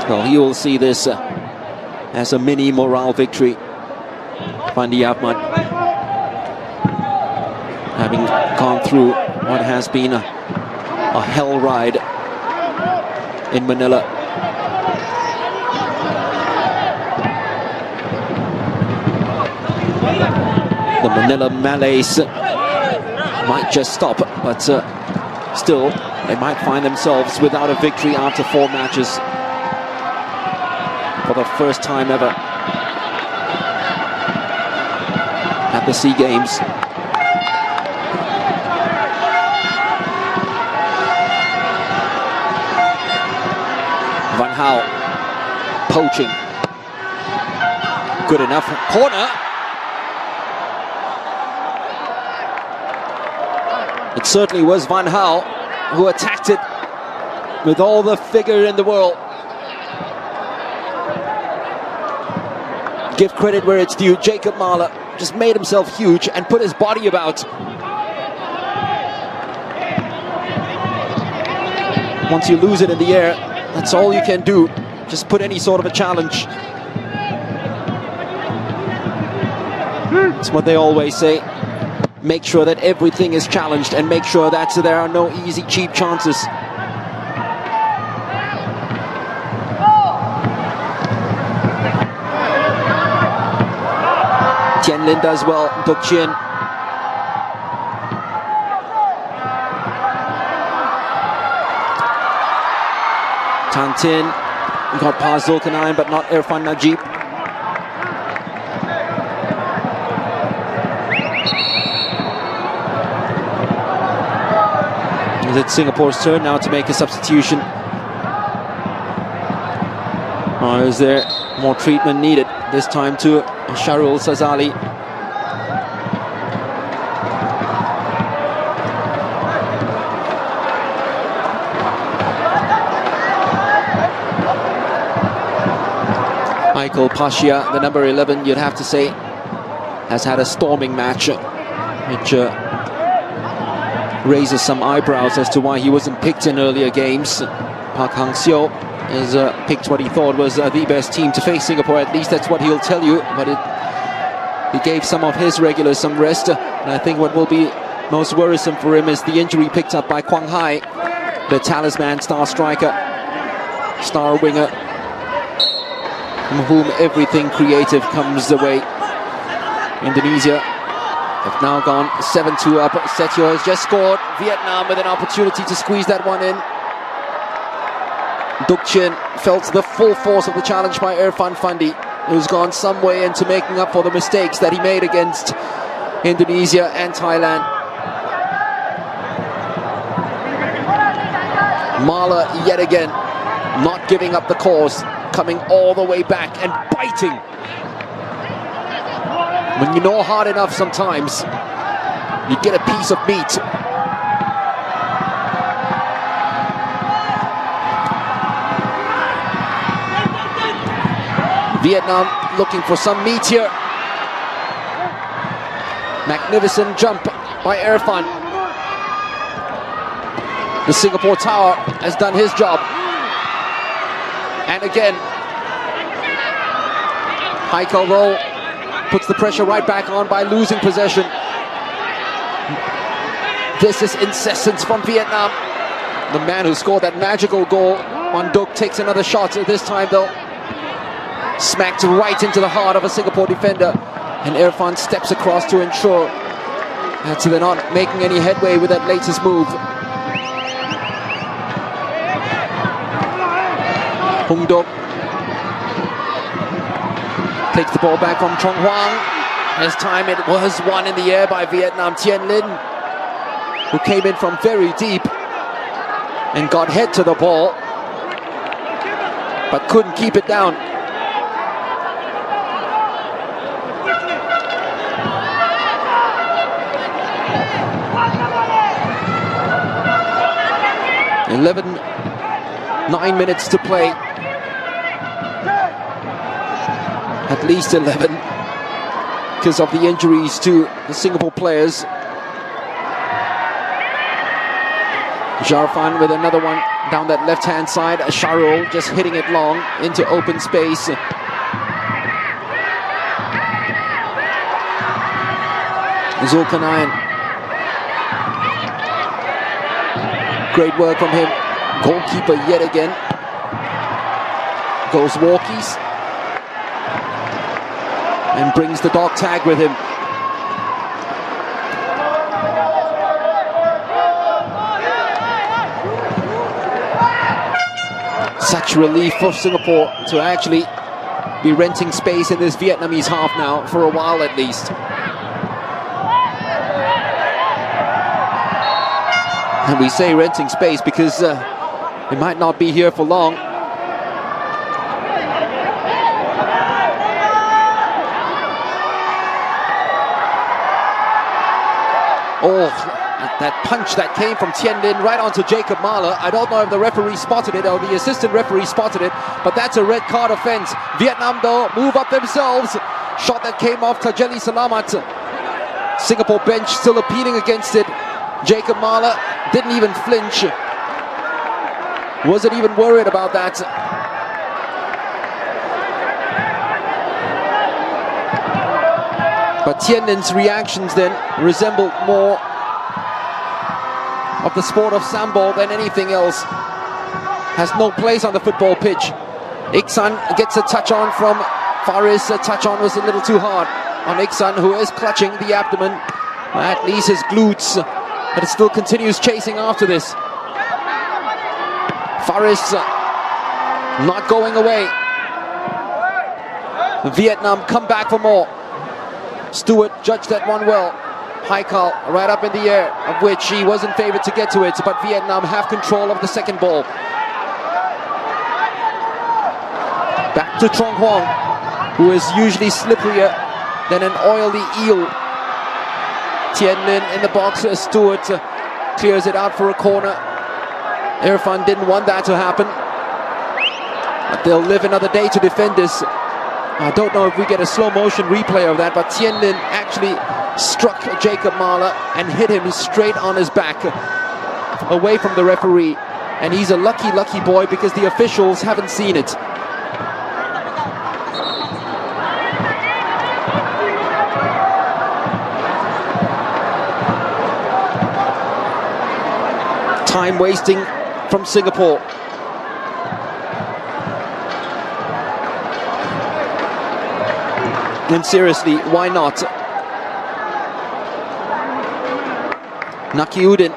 Well, he will see this as a mini morale victory. Fandi Ahmad, having gone through what has been a hell ride in Manila. The Manila Malays might just stop, but still, they might find themselves without a victory after 4 matches. For the first time ever at the SEA Games. Van Hao poaching. Good enough. Corner. It certainly was Van Hao who attacked it with all the figure in the world. Give credit where it's due. Jacob Marler just made himself huge and put his body about. Once you lose it in the air, that's all you can do. just put any sort of a challenge. It's what they always say. Make sure that everything is challenged and make sure that there are no easy, cheap chances. Liên does well. Đức Chinh. Tantin got past Zulkarnain but not Irfan Najib. It's Singapore's turn now to make a substitution. Or is there more treatment needed? This time to Sharul Sazali. Michael Pasha, the number 11, you'd have to say, has had a storming match, which raises some eyebrows as to why he wasn't picked in earlier games. Park Hang-seo has picked what he thought was the best team to face Singapore. At least that's what he'll tell you. But he gave some of his regulars some rest. And I think what will be most worrisome for him is the injury picked up by Quang Hai, the talisman star striker, star winger, from whom everything creative comes away. Indonesia have now gone 7-2 up. Setio has just scored. Vietnam with an opportunity to squeeze that one in. Đức Chinh felt the full force of the challenge by Irfan Fandi, who's gone some way into making up for the mistakes that he made against Indonesia and Thailand. Mala yet again not giving up the cause, coming all the way back and biting. When you know hard enough sometimes, you get a piece of meat. Vietnam looking for some meat here. Magnificent jump by Irfan. The Singapore Tower has done his job. And again, Michael though puts the pressure right back on by losing possession. This is incessant from Vietnam. The man who scored that magical goal, Wan Duc, takes another shot. This time though, smacked right into the heart of a Singapore defender. And Irfan steps across to ensure that they're not making any headway with that latest move. Hung Duc takes the ball back from Trong Hoang. This time it was won in the air by Vietnam. Liên, who came in from very deep and got head to the ball, but couldn't keep it down. Nine minutes to play. At least 11 because of the injuries to the Singapore players. Jarfan with another one down that left-hand side. Sharul just hitting it long into open space. Zulkarnain. Great work from him. Goalkeeper yet again. Goes walkies. And brings the dog tag with him. Such relief for Singapore to actually be renting space in this Vietnamese half now, for a while at least. And we say renting space because they might not be here for long. Oh, that punch that came from Liên right onto Jacob Mahler. I don't know if the referee spotted it or the assistant referee spotted it, but that's a red card offense. Vietnam though move up themselves. Shot that came off Tajeli Salamat. Singapore bench still appealing against it. Jacob Mahler didn't even flinch. Wasn't even worried about that. But Tien Lin's reactions then resembled more of the sport of sambal than anything else. Has no place on the football pitch. Iksan gets a touch on from Faris. A touch on was a little too hard on Iksan, who is clutching the abdomen, at least his glutes, but it still continues chasing after this. Faris not going away. Vietnam come back for more. Stewart judged that one well. Haikal right up in the air, of which he wasn't favored to get to it, but Vietnam have control of the second ball. Back to Trong Hoang, who is usually slipperier than an oily eel. Tien Lin in the box. Stewart clears it out for a corner. Irfan didn't want that to happen, but they'll live another day to defend this. I don't know if we get a slow motion replay of that, but Tien Lin actually struck Jacob Mahler and hit him straight on his back, away from the referee. And he's a lucky boy because the officials haven't seen it. Time wasting from Singapore. And seriously, why not? Nakiuddin,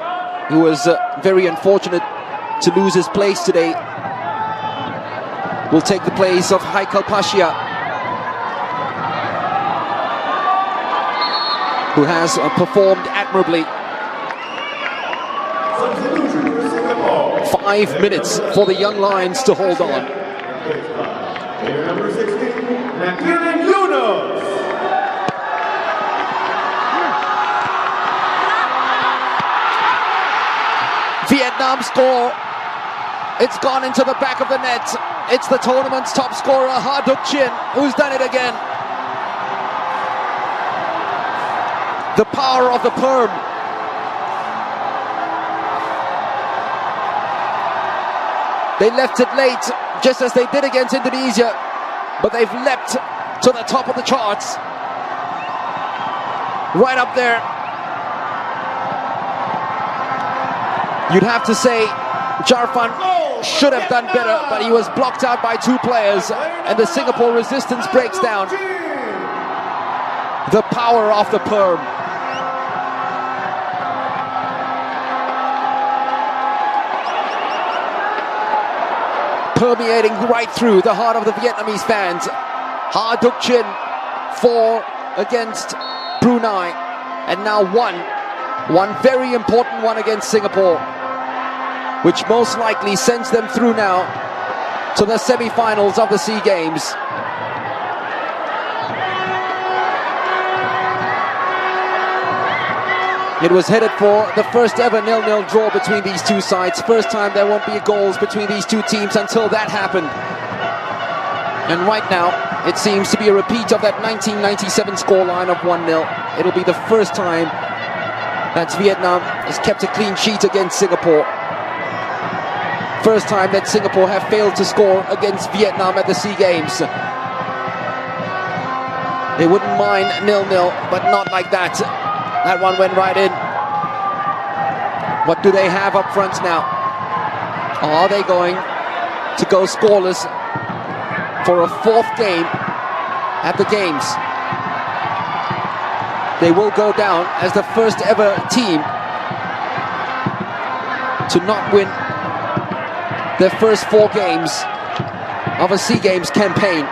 who was very unfortunate to lose his place today, will take the place of Haikal Pasha, who has performed admirably. 5 minutes for the young Lions to hold on. Player number 16, Nakiuddin Yunus. Vietnam score. It's gone into the back of the net. It's the tournament's top scorer, Đức Chinh, who's done it again. The power of the perm. They left it late, just as they did against Indonesia, but they've leapt to the top of the charts. Right up there. You'd have to say Jarfan should have done better, but he was blocked out by two players, and the Singapore resistance breaks down. The power of the perm. Permeating right through the heart of the Vietnamese fans. Đức Chinh, 4 against Brunei, and now one very important one against Singapore, which most likely sends them through now to the semi-finals of the SEA Games. It was headed for the first ever 0-0 draw between these two sides. First time there won't be goals between these two teams until that happened. And right now, it seems to be a repeat of that 1997 scoreline of 1-0. It'll be the first time that Vietnam has kept a clean sheet against Singapore. First time that Singapore have failed to score against Vietnam at the SEA Games. They wouldn't mind 0-0, but not like that. That one went right in. What do they have up front now? Are they going to go scoreless for a fourth game at the Games? They will go down as the first ever team to not win their first 4 games of a SEA Games campaign.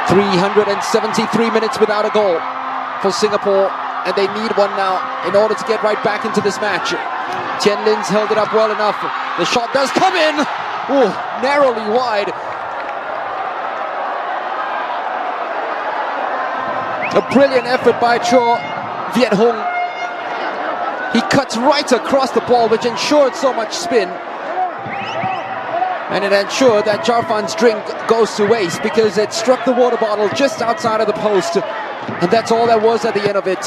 ...373 minutes without a goal for Singapore, and they need one now in order to get right back into this match. Tien Lin's held it up well enough. The shot does come in. Ooh, narrowly wide. A brilliant effort by Cho Viet Hung. He cuts right across the ball, which ensured so much spin. And it ensured that Jarfan's drink goes to waste because it struck the water bottle just outside of the post. And that's all there was at the end of it.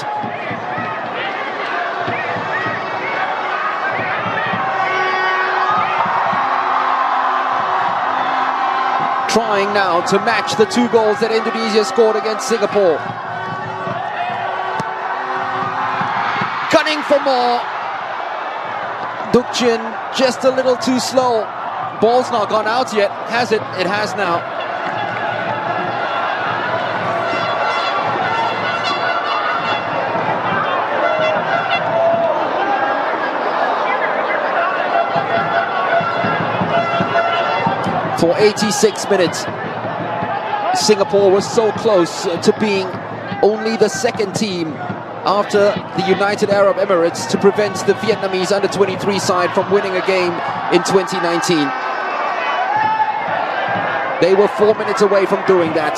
trying now to match the 2 goals that Indonesia scored against Singapore. Gunning for more. Đức Chinh just a little too slow. Ball's not gone out yet, has it? It has now. For 86 minutes, Singapore was so close to being only the second team after the United Arab Emirates to prevent the Vietnamese under-23 side from winning a game in 2019. They were 4 minutes away from doing that.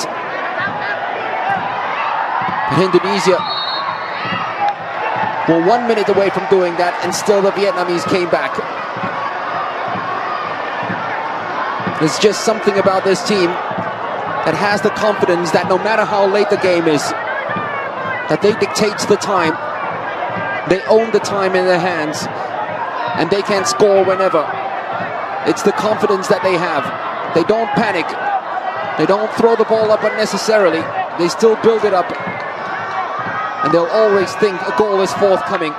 But Indonesia were 1 minute away from doing that, and still the Vietnamese came back. There's just something about this team that has the confidence that no matter how late the game is, that they dictate the time, they own the time in their hands, and they can score whenever. It's the confidence that they have. They don't panic, they don't throw the ball up unnecessarily, they still build it up, and they'll always think a goal is forthcoming.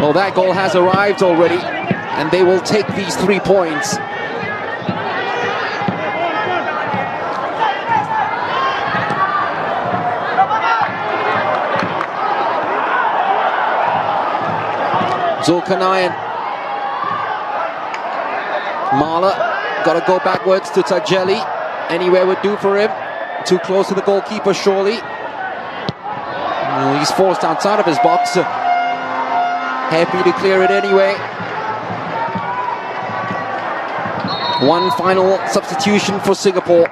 Well, that goal has arrived already, and they will take these 3 points. Zulkarnain. Mahler got to go backwards to Tajeli. Anywhere would do for him. Too close to the goalkeeper, surely. He's forced outside of his box. Happy to clear it anyway. One final substitution for Singapore.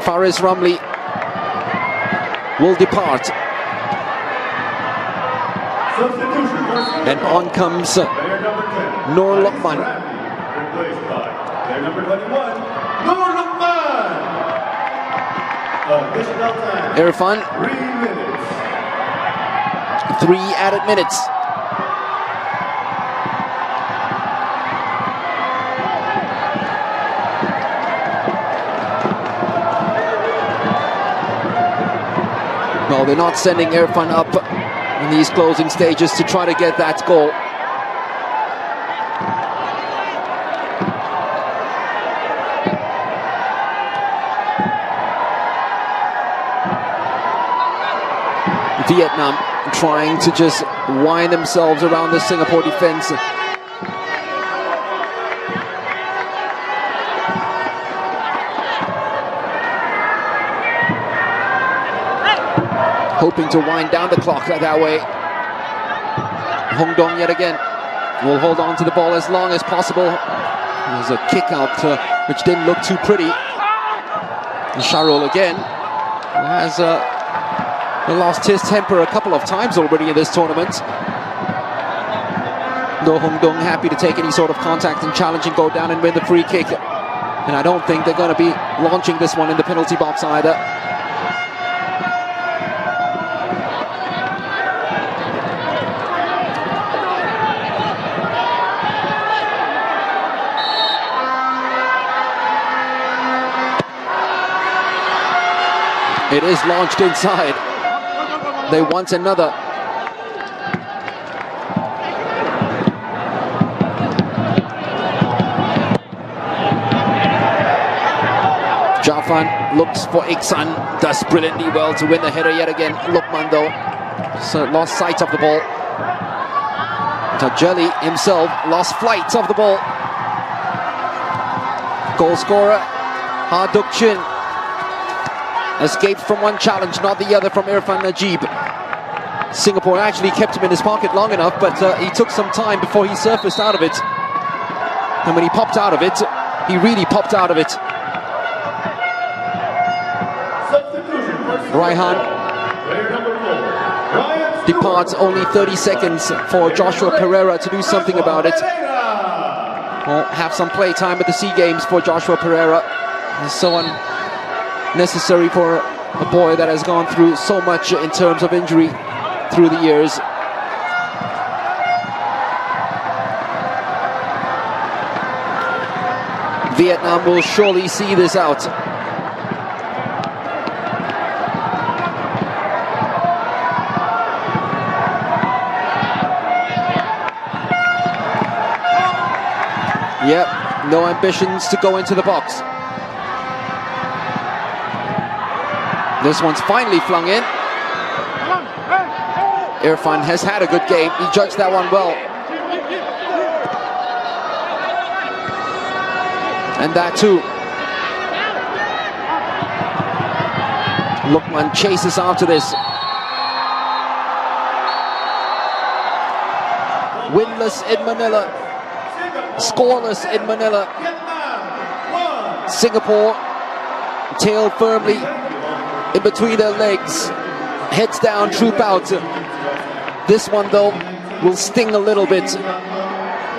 Faris Ramli will depart. And on comes Nur Lokman. Replaced by player number 21, Nur Lokman. Additional time. Irfan. 3 minutes. 3 added minutes. No, they're not sending Irfan up in these closing stages to try to get that goal. Vietnam trying to just wind themselves around the Singapore defense. Hoping to wind down the clock that way. Hong Dong yet again will hold on to the ball as long as possible. There's a kick out which didn't look too pretty. And Sharul again has lost his temper a couple of times already in this tournament. Though Hong Dong happy to take any sort of contact and challenge and go down and win the free kick. And I don't think they're going to be launching this one in the penalty box either. It is launched inside. They want another. Jafan looks for Iksan, does brilliantly well to win the header yet again. Lokman though, so lost sight of the ball. Tajeli himself lost flight of the ball. Goal scorer, Đức Chinh. Escaped from one challenge, not the other from Irfan Najib. Singapore actually kept him in his pocket long enough, but he took some time before he surfaced out of it. And when he popped out of it, he really popped out of it. Raihan departs only 30 seconds for Joshua Pereira to do something about it. We'll have some play time at the SEA Games for Joshua Pereira. It's so unnecessary for a boy that has gone through so much in terms of injury through the years. Vietnam will surely see this out. Yep, no ambitions to go into the box. This one's finally flung in. Irfan has had a good game. He judged that one well. And that too. Lukman chases after this. Winless in Manila. Scoreless in Manila. Singapore tail firmly in between their legs. Heads down, troop out. This one though will sting a little bit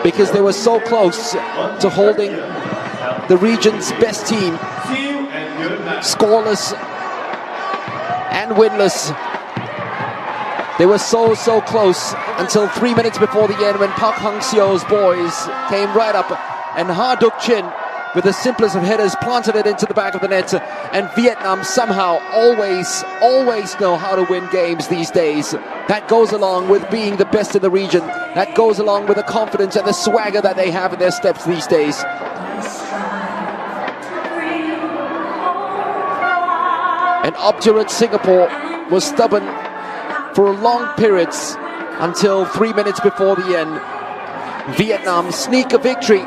because they were so close to holding the region's best team. Scoreless and winless. They were so close until 3 minutes before the end when Park Hang-seo's boys came right up and Đức Chinh with the simplest of headers planted it into the back of the net, and Vietnam somehow always know how to win games these days. That goes along with being the best in the region. That goes along with the confidence and the swagger that they have in their steps these days. An obdurate Singapore was stubborn for long periods until 3 minutes before the end. Vietnam sneak a victory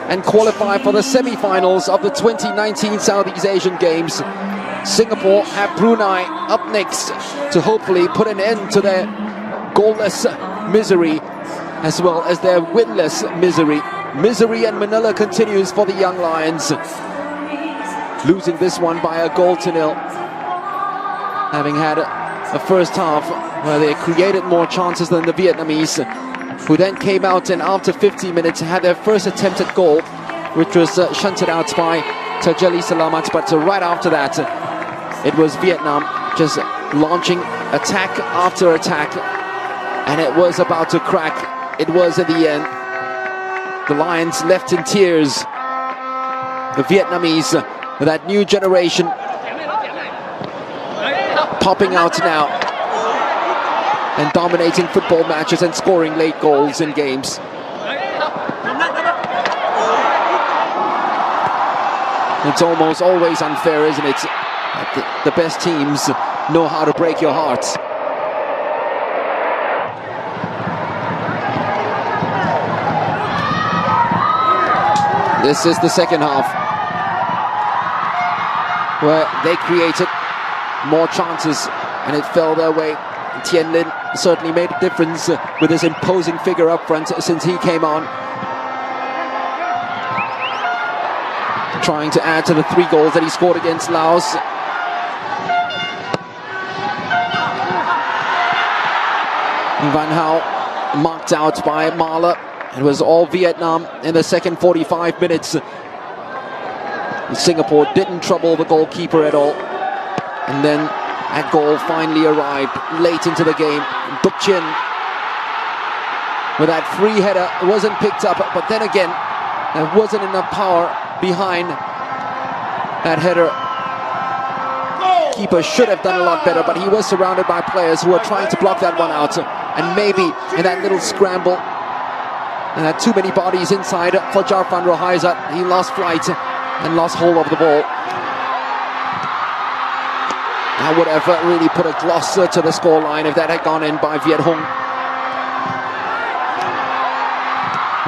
and qualify for the semi-finals of the 2019 Southeast Asian Games. Singapore have Brunei up next to hopefully put an end to their goalless misery as well as their winless misery. Misery in Manila continues for the Young Lions, losing this one by 1-0, having had a first half where they created more chances than the Vietnamese, who then came out and after 50 minutes had their first attempt at goal, which was shunted out by Tajeli Salamat. But right after that, it was Vietnam just launching attack after attack, and it was about to crack. It was at the end. The Lions left in tears. The Vietnamese, that new generation, popping out now and dominating football matches and scoring late goals in games. It's almost always unfair, isn't it? The best teams know how to break your hearts. This is the second half, where they created more chances and it fell their way. Tien Lin certainly made a difference with his imposing figure up front since he came on, trying to add to the 3 goals that he scored against Laos. Van Hao marked out by Mahler. It was all Vietnam in the second 45 minutes. Singapore didn't trouble the goalkeeper at all. And then that goal finally arrived late into the game. Đức Chinh with that free header, it wasn't picked up, but then again, there wasn't enough power behind that header. Keeper should have done a lot better, but he was surrounded by players who were trying to block that one out. And maybe in that little scramble, and had too many bodies inside for Jarfan Rohaizat, he lost flight and lost hold of the ball. That would have really put a gloss to the scoreline if that had gone in by Viet Hung.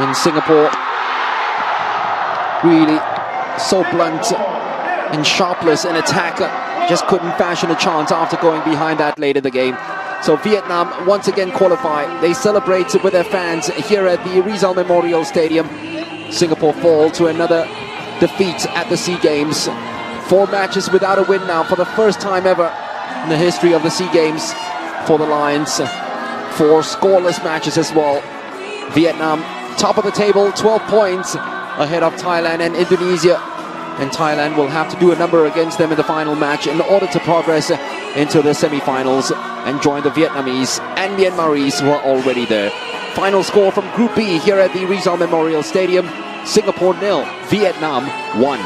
And Singapore really so blunt and sharpless in attack, just couldn't fashion a chance after going behind that late in the game. So Vietnam once again qualify. They celebrate with their fans here at the Rizal Memorial Stadium. Singapore fall to another defeat at the SEA Games. 4 matches without a win now for the first time ever in the history of the SEA Games for the Lions. 4 scoreless matches as well. Vietnam top of the table, 12 points ahead of Thailand and Indonesia. And Thailand will have to do a number against them in the final match in order to progress into the semi-finals and join the Vietnamese and Myanmaris who are already there. Final score from Group B here at the Rizal Memorial Stadium. Singapore 0, Vietnam 1.